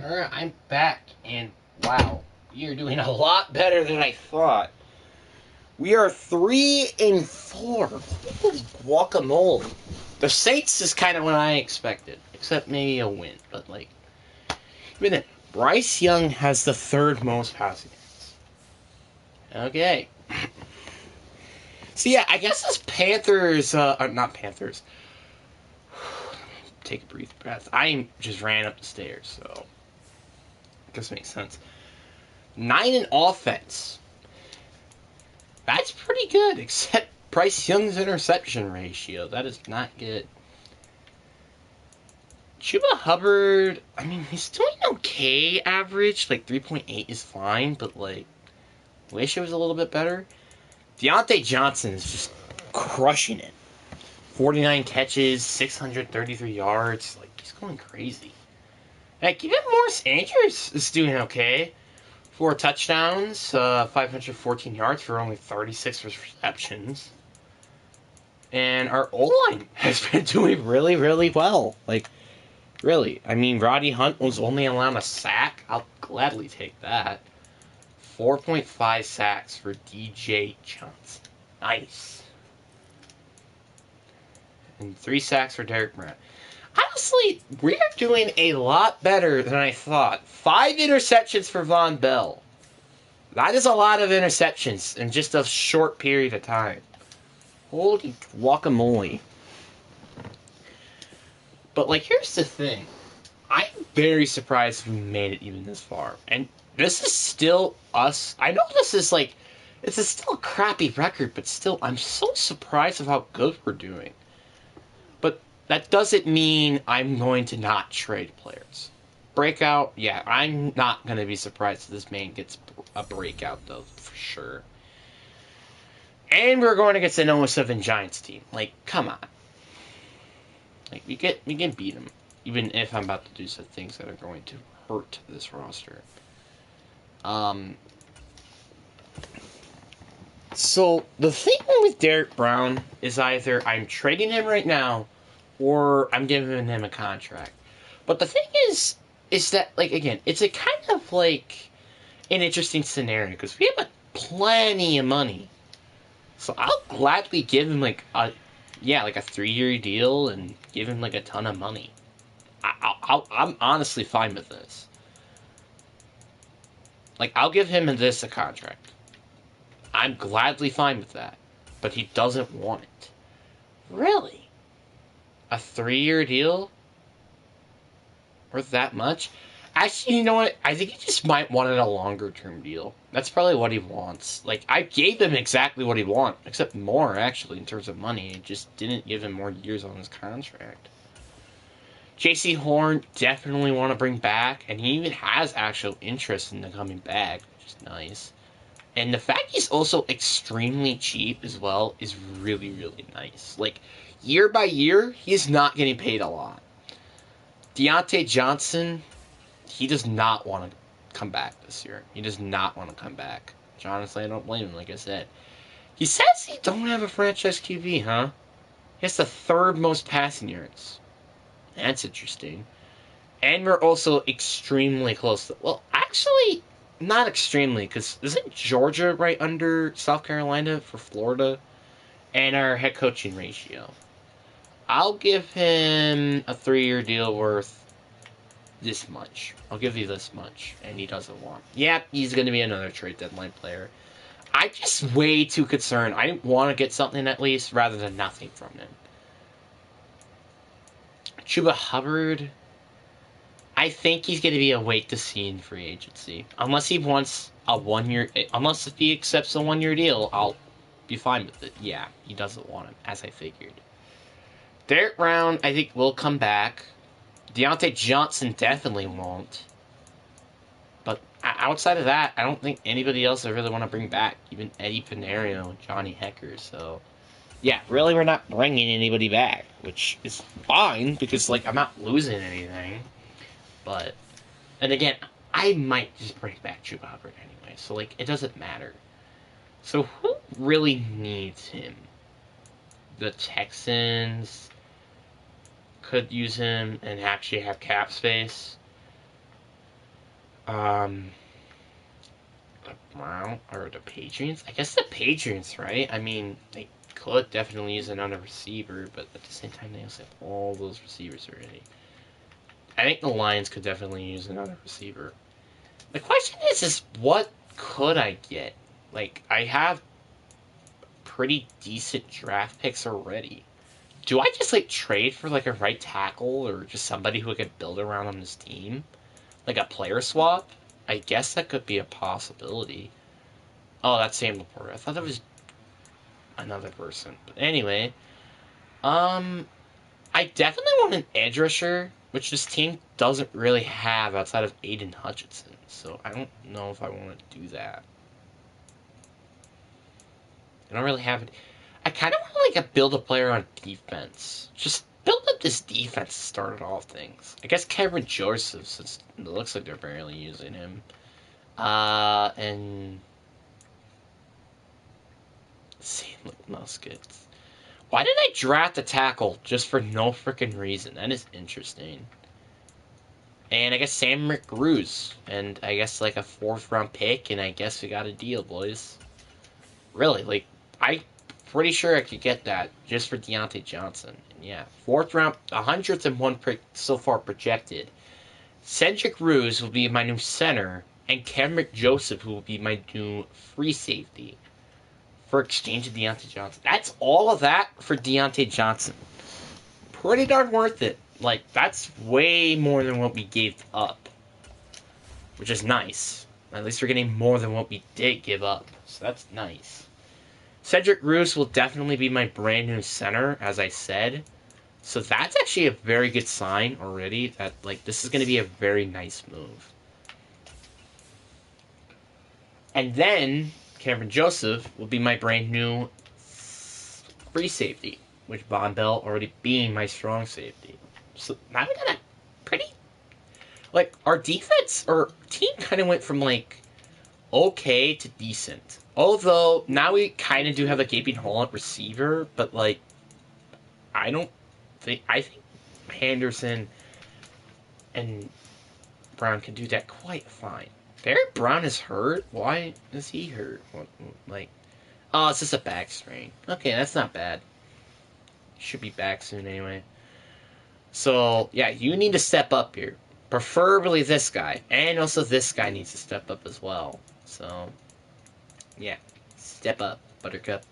Alright, I'm back, and wow, you're doing a lot better than I thought. We are 3-4. Holy guacamole. The Saints is kind of what I expected, except maybe a win, but like, even then, Bryce Young has the third most passing yards. Okay. So yeah, I guess this Panthers, not Panthers. Take a brief breath. I just ran up the stairs, so I guess it makes sense. 9 in offense. That's pretty good, except Bryce Young's interception ratio. That is not good. Chuba Hubbard, I mean, he's doing okay average. Like, 3.8 is fine, but, like, wish it was a little bit better. Deontay Johnson is just crushing it. 49 catches, 633 yards. Like, he's going crazy. Heck, even Morris Andrews is doing okay. 4 touchdowns, 514 yards for only 36 receptions. And our O-line has been doing really, really well. Like, really. I mean, Roddy Hunt was only allowed a sack. I'll gladly take that. 4.5 sacks for DJ Johnson. Nice. And 3 sacks for Derek Brown. Honestly, we're doing a lot better than I thought. 5 interceptions for Von Bell. That is a lot of interceptions in just a short period of time. Holy guacamole. But, like, here's the thing. I'm very surprised we made it even this far. And this is still us. I know this is, like, this is still a crappy record, but still, I'm so surprised of how good we're doing. But that doesn't mean I'm going to not trade players. Breakout, yeah, I'm not going to be surprised if this man gets a breakout, though, for sure. And we're going against an 0-7 Giants team. Like, come on. Like, we can beat them. Even if I'm about to do some things that are going to hurt this roster. So, the thing with Derek Brown is either I'm trading him right now, or I'm giving him a contract. But the thing is that, like, again, it's a kind of, like, an interesting scenario, because we have plenty of money. So I'll gladly give him, like, a 3-year deal and give him, like, a ton of money. I'm honestly fine with this. Like, I'll give him a contract. I'm gladly fine with that. But he doesn't want it. Really? A 3-year deal? Worth that much? Actually, you know what? I think he just might want a longer-term deal. That's probably what he wants. Like, I gave him exactly what he wants, except more, actually, in terms of money. I just didn't give him more years on his contract. J.C. Horn definitely want to bring back, and he even has actual interest in coming back, which is nice. And the fact he's also extremely cheap as well is really, really nice. Like, year by year, he's not getting paid a lot. Deontay Johnson, he does not want to come back this year. He does not want to come back. Which, honestly, I don't blame him, like I said. He says he don't have a franchise QB, huh? He has the 3rd most passing yards. That's interesting. And we're also extremely close to... Well, actually, not extremely, because isn't Georgia right under South Carolina for Florida? And our head coaching ratio. I'll give him a 3-year deal worth this much. I'll give you this much. And he doesn't want. Yep, he's going to be another trade deadline player. I'm just way too concerned. I want to get something at least, rather than nothing from him. Chuba Hubbard, I think he's going to be a wait to see in free agency. Unless he wants a 1-year... Unless if he accepts a 1-year deal, I'll be fine with it. Yeah, he doesn't want him, as I figured. Derek Brown, I think, will come back. Deontay Johnson definitely won't. But outside of that, I don't think anybody else I really want to bring back. Even Eddie Pineiro and Johnny Hekker, so... Yeah, really, we're not bringing anybody back, which is fine, because, like, I'm not losing anything. But, and again, I might just bring back Chuba Hubbard anyway, so, like, it doesn't matter. So, who really needs him? The Texans could use him and actually have cap space. The Brown or the Patriots? I guess the Patriots, right? I mean, they could definitely use another receiver, but at the same time, they also have all those receivers already. I think the Lions could definitely use another receiver. The question is what could I get? Like, I have pretty decent draft picks already. Do I just, like, trade for, like, a right tackle or just somebody who I could build around on this team? Like a player swap? I guess that could be a possibility. Oh, that's Sam Laporta. I thought that was another person. But anyway, I definitely want an edge rusher, which this team doesn't really have outside of Aiden Hutchinson. So I don't know if I want to do that. I don't really have it. I kind of want to like build a player on defense. Just build up this defense to start off things. I guess Cameron Joseph, since it looks like they're barely using him. And Sam Muskets. Why did I draft a tackle just for no freaking reason? That is interesting. And I guess Sam McGrews. And I guess like a 4th round pick. And I guess we got a deal, boys. Really, like, I'm pretty sure I could get that just for Deontay Johnson. And yeah, 4th round, 101 pick so far projected. Cedric Ruse will be my new center. And Cameron Joseph will be my new free safety. For exchange of Deontay Johnson. That's all of that for Deontay Johnson. Pretty darn worth it. Like, that's way more than what we gave up. Which is nice. At least we're getting more than what we did give up. So that's nice. Cedric Ruse will definitely be my brand new center, as I said. So that's actually a very good sign already. That, like, this is going to be a very nice move. And then Cameron Joseph will be my brand new free safety, with Von Bell already being my strong safety. So now we got a pretty, like, our defense, our team kind of went from, like, okay to decent. Although, now we kind of do have a gaping hole at receiver, but, like, I think Henderson and Brown can do that quite fine. Barry Brown is hurt? Why is he hurt? What, like, oh, it's just a back strain. Okay, that's not bad. Should be back soon anyway. So, yeah, you need to step up here. Preferably this guy. And also this guy needs to step up as well. So, yeah. Step up, Buttercup.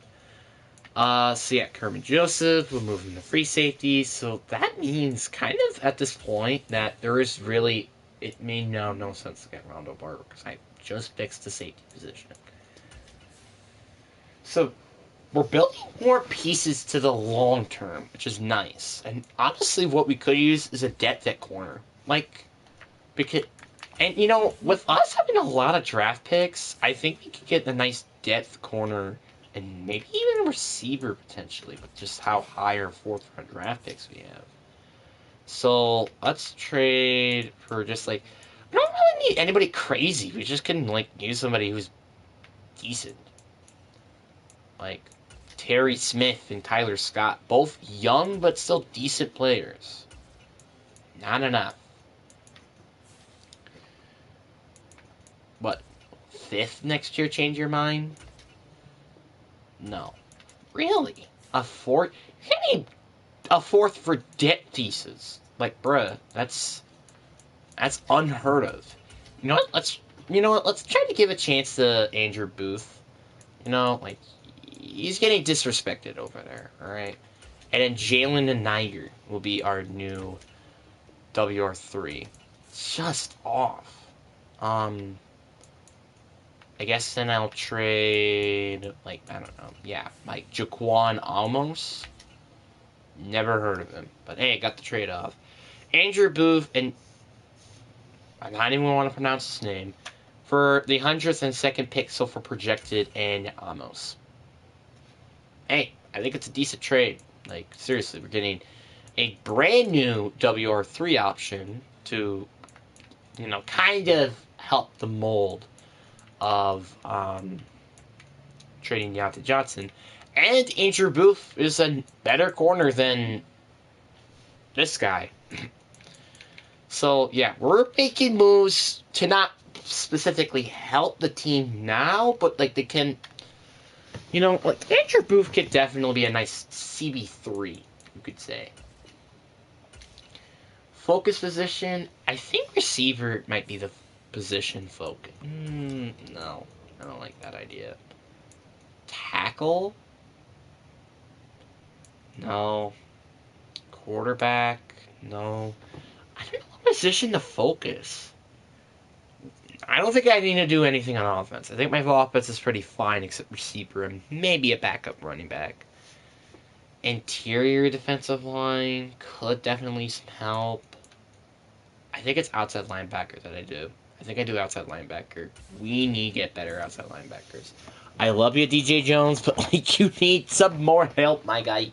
So yeah, Kermit Joseph, we'll move him to free safety. So that means, kind of, at this point, that there is really, it made now no sense to get Rondo Barber, because I just fixed the safety position. So, we're building more pieces to the long term, which is nice. And honestly, what we could use is a depth at corner. Like, because, and you know, with us having a lot of draft picks, I think we could get a nice depth corner and maybe even a receiver potentially, with just how high our 4th round draft picks we have. So, let's trade for just like, we don't really need anybody crazy. We just can, like, use somebody who's decent. Like Terry Smith and Tyler Scott, both young but still decent players. Not enough. What, 5th next year change your mind? No. Really? A 4th? You need a 4th for depth pieces. Like, bruh, that's unheard of. You know what? Let's try to give a chance to Andrew Booth. You know, like, he's getting disrespected over there, alright? And then Jalen and Niger will be our new WR3. It's just off. I guess then I'll trade, like, I don't know. Yeah, like Jaquan Almos. Never heard of him. But hey, got the trade off. Andrew Booth, and I don't even want to pronounce his name, for the 102nd pick so far projected, and Amos. Hey, I think it's a decent trade. Like, seriously, we're getting a brand new WR3 option to, you know, kind of help the mold of trading Deontay Johnson. And Andrew Booth is a better corner than this guy. So, yeah, we're making moves to not specifically help the team now, but like they can, like Andrew Booth could definitely be a nice CB3, you could say. Focus position, I think receiver might be the position focus. No, I don't like that idea. Tackle? No. Quarterback? No. I don't know what position to focus. I don't think I need to do anything on offense. I think my offense is pretty fine except receiver and maybe a backup running back. Interior defensive line could definitely use some help. I think it's outside linebacker that I do. I think I do outside linebacker. We need to get better outside linebackers. I love you, DJ Jones, but like you need some more help, my guy.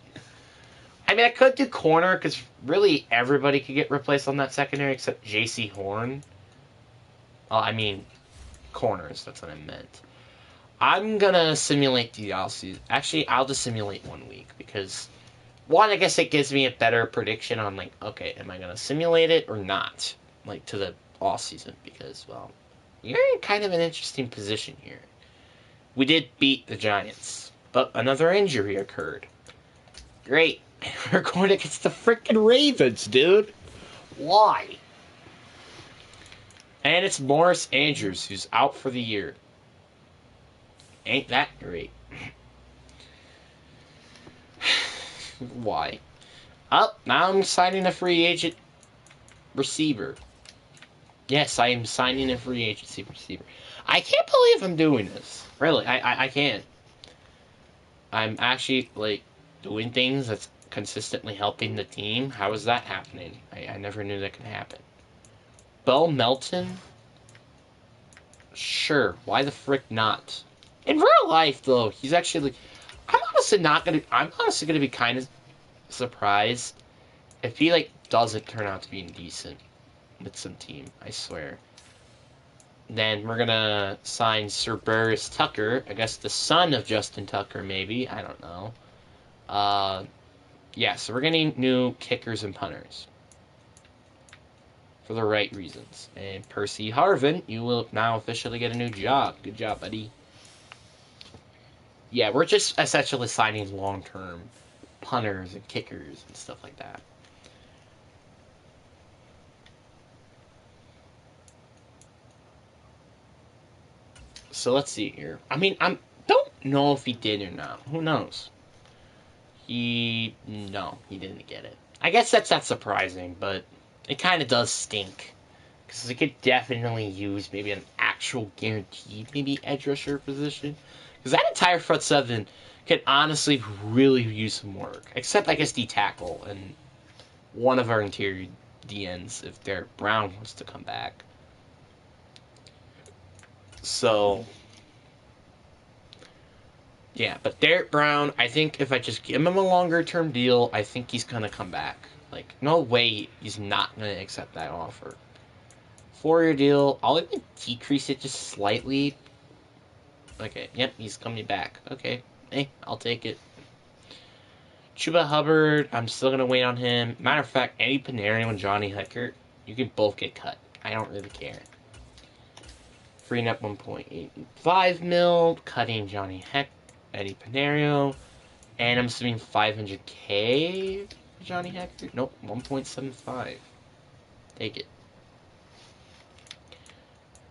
I mean, I could do corner because really everybody could get replaced on that secondary except J.C. Horn. I mean, corners. That's what I meant. I'm gonna simulate the offseason. Actually, I'll just simulate 1 week because, one, I guess it gives me a better prediction on like, okay, am I gonna simulate it or not, like to the offseason? Because, well, you're in kind of an interesting position here. We did beat the Giants, but another injury occurred. Great, we're going against the freaking Ravens, dude. Why? And it's Morris Andrews who's out for the year. Ain't that great? Why? Oh, now I'm signing a free agent receiver. Yes, I am signing a free agency receiver. I can't believe I'm doing this. Really, I can't. I'm actually, like, doing things that's consistently helping the team. How is that happening? I never knew that could happen. Bo Melton? Sure, why the frick not? In real life, though, he's actually... I'm honestly gonna be kind of surprised if he, like, doesn't turn out to be decent with some team, I swear. Then we're gonna sign Sir Burris Tucker, I guess the son of Justin Tucker, maybe, I don't know. Yeah, so we're getting new kickers and punters. For the right reasons. And Percy Harvin, you will now officially get a new job. Good job, buddy. Yeah, we're just essentially signing long-term punters and kickers and stuff like that. So let's see here. I mean, don't know if he did or not. Who knows? No, he didn't get it. I guess that's not surprising, but it kind of does stink. Because they could definitely use maybe an actual guaranteed maybe edge rusher position. Because that entire front seven can honestly really use some work. Except, I guess, D-tackle and one of our interior DNs if Derek Brown wants to come back. So, yeah, but Derek Brown, I think if I just give him a longer-term deal, I think he's going to come back. Like, no way he's not going to accept that offer. 4-year deal, I'll even decrease it just slightly. Okay, yep, he's coming back. Okay, hey, I'll take it. Chuba Hubbard, I'm still going to wait on him. Matter of fact, Eddie Panarin and Johnny Heckert, you can both get cut. I don't really care. Freeing up 1.85 mil, cutting Johnny Heck, Eddie Panario, and I'm assuming 500K for Johnny Heckert? Nope, 1.75. Take it.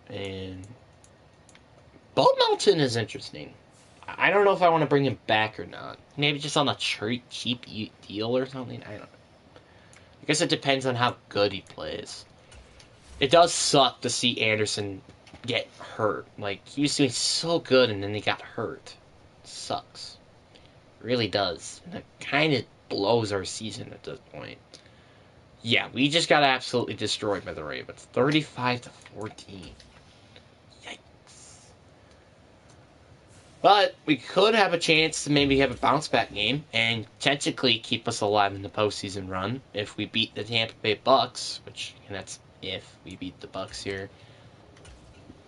And Bo Melton is interesting. I don't know if I want to bring him back or not. Maybe just on a cheap deal or something. I don't know. I guess it depends on how good he plays. It does suck to see Anderson get hurt. Like, he was doing so good and then he got hurt. It sucks. It really does. And it kind of blows our season at this point. Yeah, we just got absolutely destroyed by the Ravens. 35-14. But we could have a chance to maybe have a bounce-back game and technically keep us alive in the postseason run if we beat the Tampa Bay Bucks, which, and that's if we beat the Bucks here.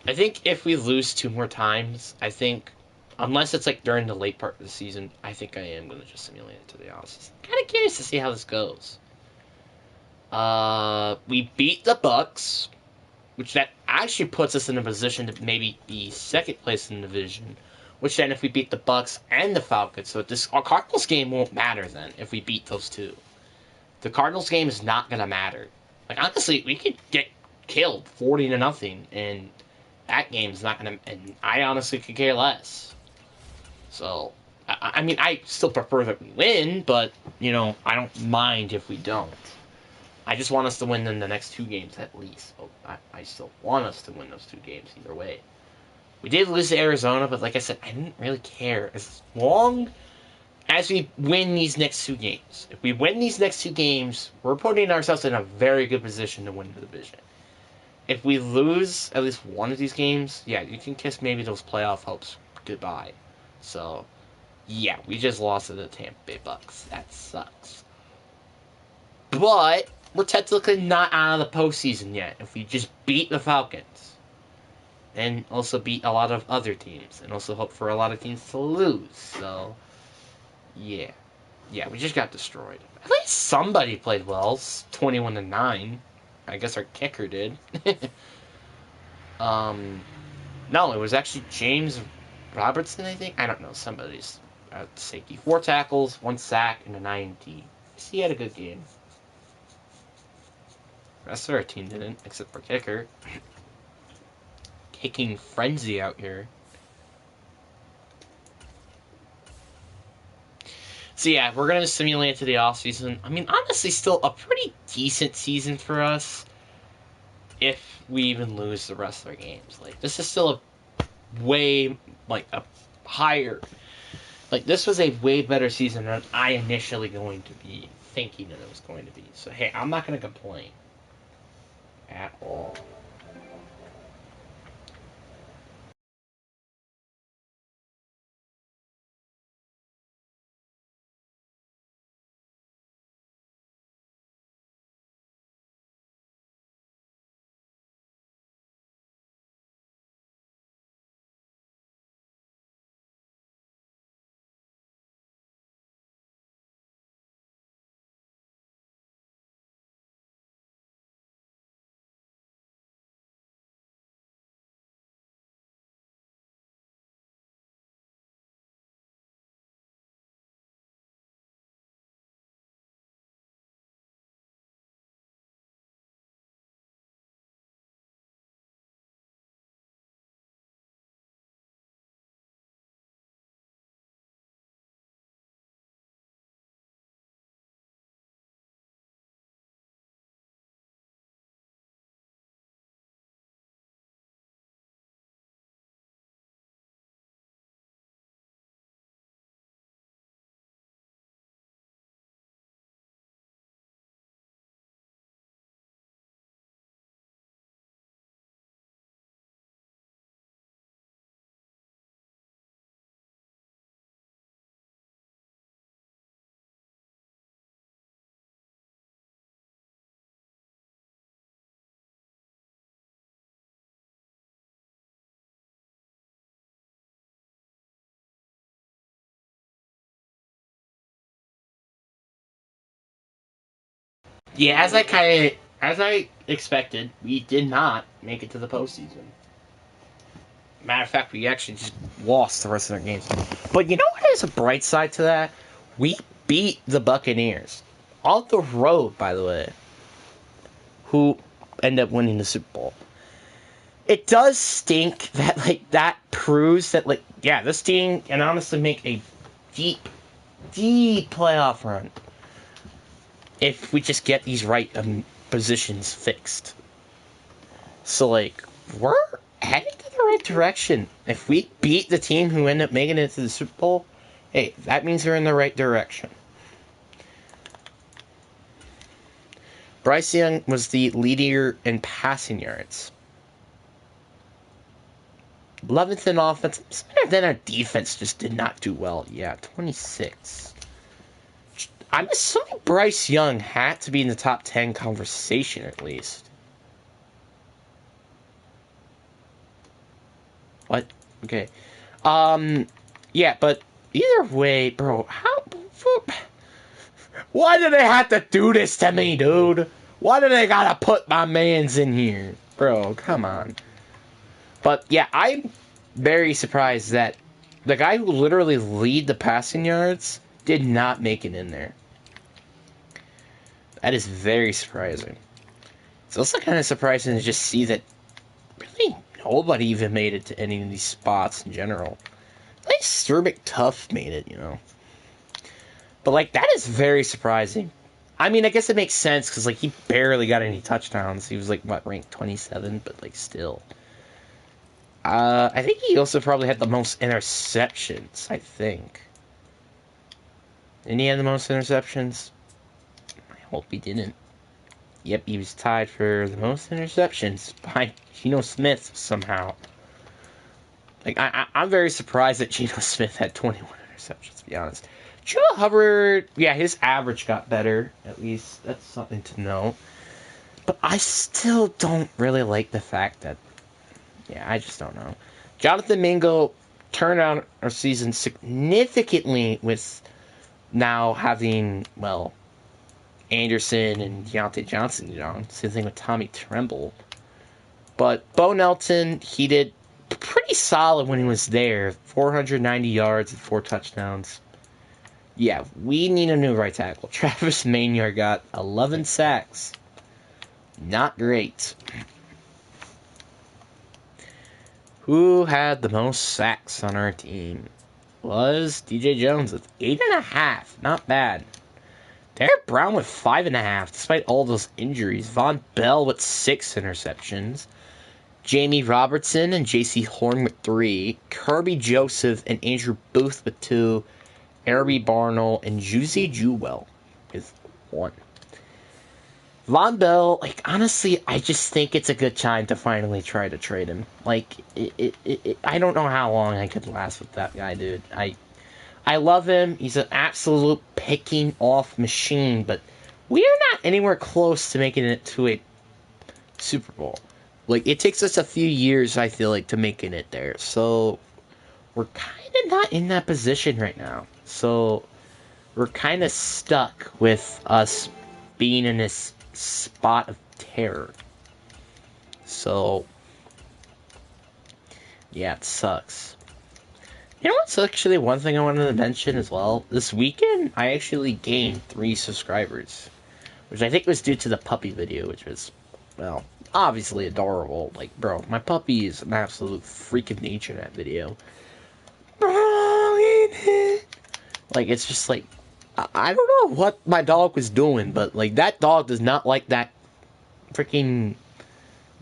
I think if we lose 2 more times, I think, unless it's like during the late part of the season, I think I am going to just simulate it to the offseason. Kind of curious to see how this goes. We beat the Bucks. which that actually puts us in a position to maybe be second place in the division. Which then, if we beat the Bucks and the Falcons, so our Cardinals game won't matter then if we beat those two. The Cardinals game is not gonna matter. Like honestly, we could get killed 40-0, and that game's not gonna. And I honestly could care less. So, I mean, I still prefer that we win, but I don't mind if we don't. I just want us to win in the next 2 games at least. I still want us to win those 2 games either way. We did lose to Arizona, but like I said, I didn't really care. As long as we win these next 2 games. If we win these next 2 games, we're putting ourselves in a very good position to win the division. If we lose at least one of these games, yeah, you can kiss maybe those playoff hopes goodbye. So, yeah, we just lost to the Tampa Bay Bucks. That sucks. But we're technically not out of the postseason yet. If we just beat the Falcons. And also beat a lot of other teams. And also hope for a lot of teams to lose. So, yeah. Yeah, we just got destroyed. At least somebody played well. 21-9. I guess our kicker did. No, it was actually James Robertson, I think. I don't know. Somebody's safety. 4 tackles, 1 sack, and a 9-D. He had a good game. The rest of our team didn't, except for kicker. Kicking frenzy out here. So yeah, we're going to simulate to the offseason. I mean, honestly, still a pretty decent season for us. If we even lose the rest of our games. Like, this is still a way, like, a higher... Like, this was a way better season than I initially going to be thinking that it was going to be. So, hey, I'm not going to complain. At all. Yeah, as I expected, we did not make it to the postseason. Matter of fact, we actually just lost the rest of their games. But you know what is a bright side to that? We beat the Buccaneers. On the road, by the way. Who ended up winning the Super Bowl. It does stink that, like, that proves that, like, yeah, this team can honestly make a deep playoff run. If we just get these right positions fixed. So, like, we're heading to the right direction. If we beat the team who end up making it to the Super Bowl, hey, that means we're in the right direction. Bryce Young was the leader in passing yards. 11th in offense. Then our defense just did not do well. Yeah, 26. I'm assuming Bryce Young had to be in the top 10 conversation at least. What? Okay. Yeah, but either way, bro, why do they have to do this to me, dude? Why do they gotta put my mans in here? bro, come on. But yeah, I'm very surprised that the guy who literally lead the passing yards did not make it in there. That is very surprising. It's also kind of surprising to just see that really nobody even made it to any of these spots in general. Like Sir McTuff made it, you know. But like that is very surprising. I mean, I guess it makes sense because like he barely got any touchdowns. He was like what, ranked 27, but like still. I think he also probably had the most interceptions. I think. Didn't he have the most interceptions? I hope he didn't. Yep, he was tied for the most interceptions by Geno Smith somehow. Like, I'm very surprised that Geno Smith had 21 interceptions, to be honest. Joe Hubbard, yeah, his average got better. At least that's something to know. But I still don't really like the fact that, yeah, I just don't know. Jonathan Mingo turned around our season significantly with now having, well, Anderson and Deontay Johnson, you know. Same thing with Tommy Tremble. But Bo Nelson, he did pretty solid when he was there. 490 yards and 4 touchdowns. Yeah, we need a new right tackle. Travis Maynard got 11 sacks. Not great. Who had the most sacks on our team? Was DJ Jones with 8.5. Not bad. Derek Brown with 5.5, despite all those injuries. Von Bell with 6 interceptions. Jamie Robertson and J.C. Horn with 3. Kirby Joseph and Andrew Booth with 2. Arby Barnell and Juicy Jewell with 1. Von Bell, like, honestly, I just think it's a good time to finally try to trade him. Like, I don't know how long I could last with that guy, dude. I love him. He's an absolute picking off machine, but we are not anywhere close to making it to a Super Bowl. Like, it takes us a few years, I feel like, to making it there. So, we're kind of not in that position right now. So, we're kind of stuck with us being in this spot of terror. So, yeah, it sucks. You know what's actually one thing I wanted to mention as well? This weekend, I actually gained 3 subscribers. Which I think was due to the puppy video, which was, well, obviously adorable. Like, bro, my puppy is an absolute freak of nature in that video. Like, it's just like, I don't know what my dog was doing, but, like, that dog does not like that freaking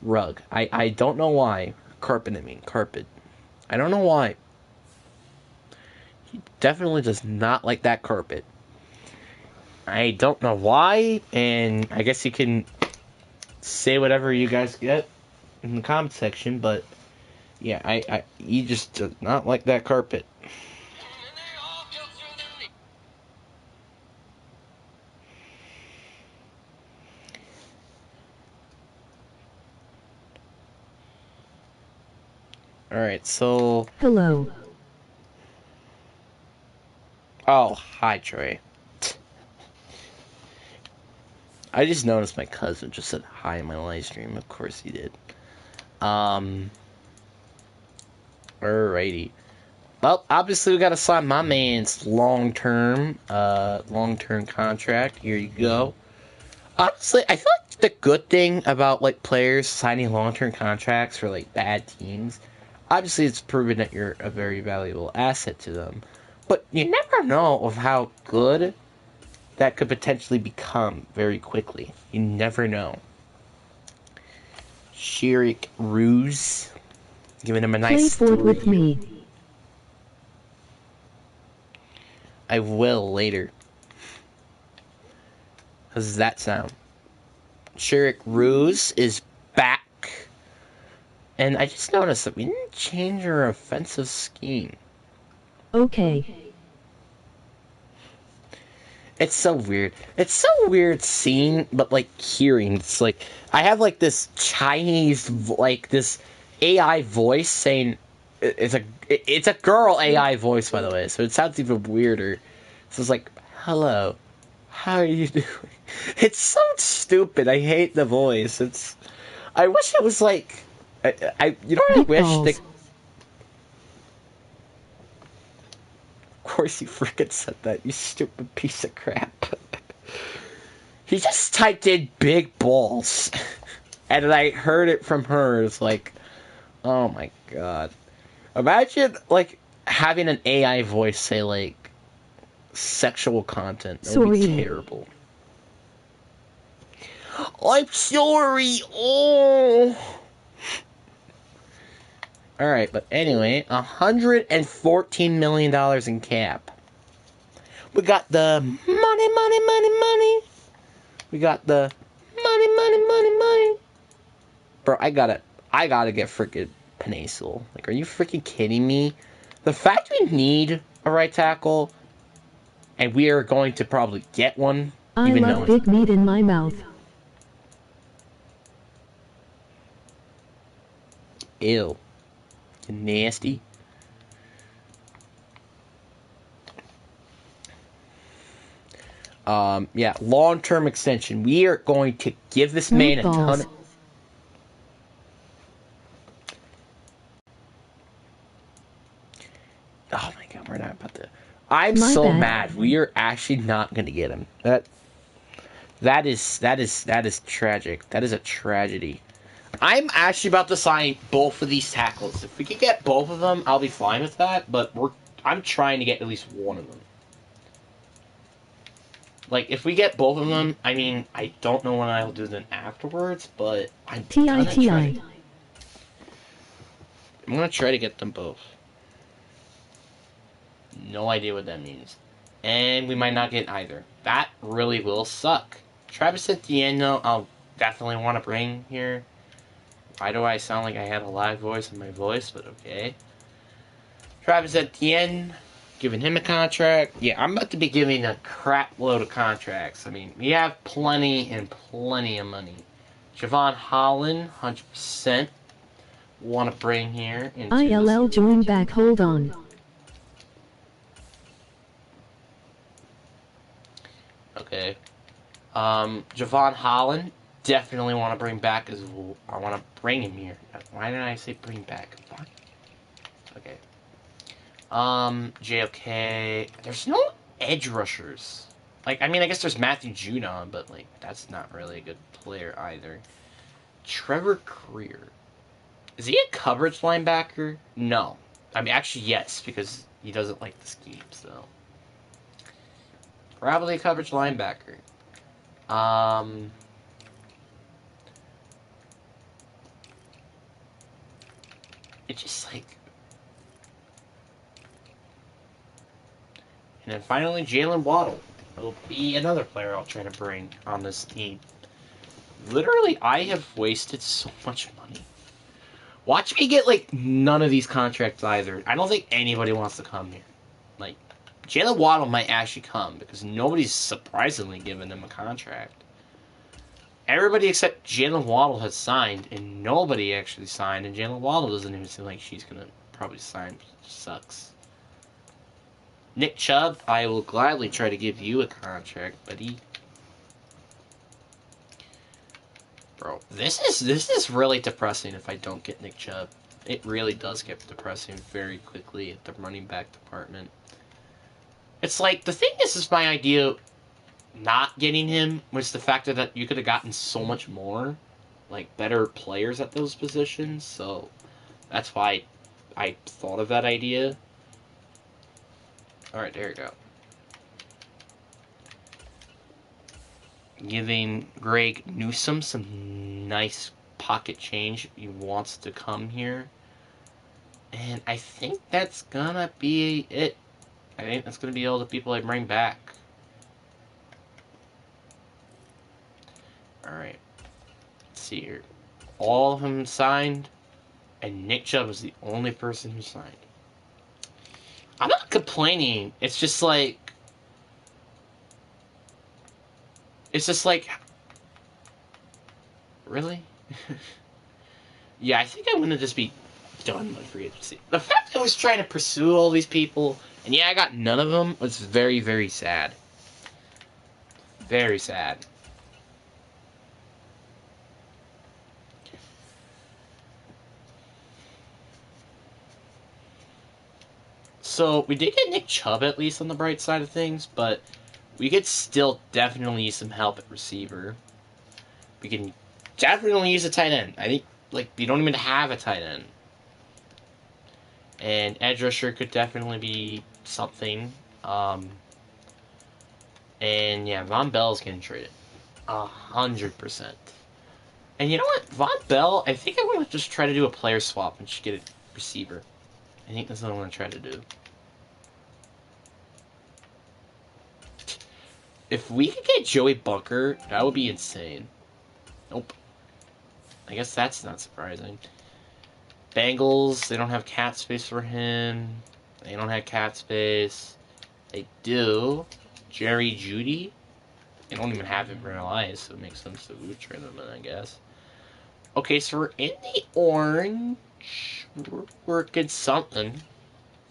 rug. I don't know why. Carpet, I mean. Carpet. I don't know why. He definitely does not like that carpet. I don't know why, and I guess you can say whatever you guys get in the comment section, but yeah, he just does not like that carpet. Alright, so... Hello. Oh, hi, Troy. I just noticed my cousin just said hi in my live stream. Of course he did. Alrighty. Well, obviously we gotta sign my man's long-term contract. Here you go. Honestly, I feel like the good thing about, like, players signing long-term contracts for, like, bad teams, obviously it's proven that you're a very valuable asset to them. But you never know of how good that could potentially become very quickly. You never know. Shirik Ruse, giving him a nice Play Fort with me. I will later. How does that sound? Shirik Ruse is back. And I just noticed that we didn't change our offensive scheme. Okay. It's so weird. It's so weird seeing, but, like, hearing. It's like, I have, like, this Chinese, like, this AI voice saying, it's a girl AI voice, by the way, so it sounds even weirder. So it's like, hello, how are you doing? It's so stupid. I hate the voice. I wish it was like, you know what I Big wish? balls. Of course you freaking said that, you stupid piece of crap. He just typed in big balls. And then I heard it from her. It's like, oh my god. Imagine, like, having an AI voice say, like, sexual content. That would be Sorry. terrible. I'm sorry. Oh. Alright, but anyway, $114 million in cap. We got the money. We got the money. Bro, I gotta get freaking Penasul. Like, are you freaking kidding me? The fact we need a right tackle, and we are going to probably get one, I even love though big meat in my mouth. ew, nasty. Yeah, long-term extension. We are going to give this man a ton Meatballs. of... Oh my god, we're not about to... I'm My so bad. mad. We are actually not going to get him. That is tragic. That is a tragedy. I'm actually about to sign both of these tackles. If we could get both of them, I'll be fine with that, but I'm trying to get at least one of them. Like, if we get both of them, I mean, I don't know when I'll do them afterwards, but I'm gonna try. I'm gonna try to get them both. No idea what that means. And we might not get either. That really will suck. Travis Etienne, though, I'll definitely want to bring here. Why do I sound like I have a live voice in my voice? But okay. Travis Etienne, giving him a contract. Yeah, I'm about to be giving a crap load of contracts. I mean, we have plenty and plenty of money. Javon Holland, 100%. Want to bring here into ILL this. join back, hold on. Okay. Javon Holland, definitely want to bring back as well. I want to bring him here. Why did I say bring back? Fine. Okay. JOK. There's no edge rushers. Like, I mean, I guess there's Matthew Judon, but, like, that's not really a good player either. Trevor Creer. Is he a coverage linebacker? No. I mean, actually, yes, because he doesn't like the scheme, so. Probably a coverage linebacker. It's just like... And then finally, Jalen Waddle will be another player I'll try to bring on this team. Literally, I have wasted so much money. Watch me get, like, none of these contracts either. I don't think anybody wants to come here. Like, Jalen Waddle might actually come because nobody's surprisingly given him a contract. Everybody except Jalen Waddle has signed, and nobody actually signed, and Jalen Waddle doesn't even seem like she's going to probably sign. Sucks. Nick Chubb, I will gladly try to give you a contract, buddy. Bro, this is really depressing if I don't get Nick Chubb. It really does get depressing very quickly at the running back department. It's like, the thing is my idea not getting him was the fact that you could have gotten so much more, like, better players at those positions, so that's why I thought of that idea. Alright, there you go. Giving Greg Newsome some nice pocket change. He wants to come here. And I think that's gonna be it. I think that's gonna be all the people I bring back. Alright. Let's see here. All of them signed. And Nick Chubb was the only person who signed. I'm not complaining. It's just like... Really? Yeah, I think I'm gonna just be done with free agency. The fact that I was trying to pursue all these people, and yeah, I got none of them, was very, very sad. Very sad. So, we did get Nick Chubb at least on the bright side of things, but we could still definitely use some help at receiver. We can definitely use a tight end. I think, like, we don't even have a tight end. And edge rusher could definitely be something. And yeah, Von Bell's getting traded. 100%. And you know what? Von Bell, I think I'm going to just try to do a player swap and just get a receiver. I think that's what I'm going to try to do. If we could get Joey Bunker, that would be insane. Nope. I guess that's not surprising. Bengals, they don't have cap space for him. They don't have cap space. They do. Jerry Jeudy. They don't even have him realized, so it makes sense to trade them in, I guess. Okay, so we're in the orange. We're working something.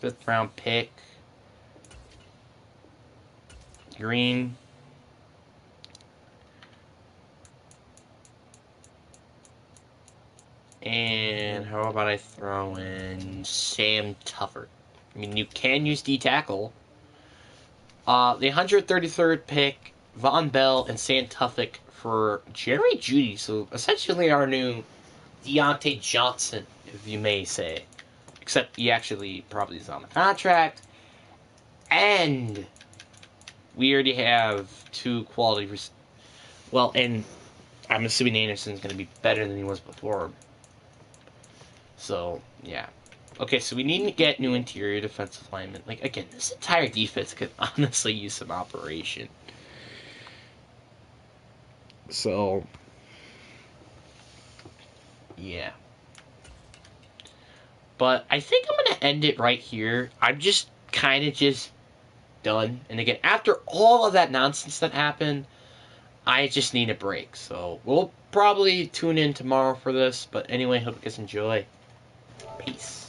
5th round pick. Green. And how about I throw in Sam Tufford? I mean, you can use D-tackle. The 133rd pick, Von Bell and Sam Tufford for Jerry Jeudy. So essentially our new Deontay Johnson, if you may say. Except he actually probably is on the contract. And we already have 2 quality... Well, and I'm assuming Anderson's going to be better than he was before. So, yeah. Okay, so we need to get new interior defensive linemen. Like, again, this entire defense could honestly use some operation. So, yeah. But I think I'm going to end it right here. I'm just kind of just done. And again, after all of that nonsense that happened, I just need a break. So, we'll probably tune in tomorrow for this. But anyway, hope you guys enjoy. Peace.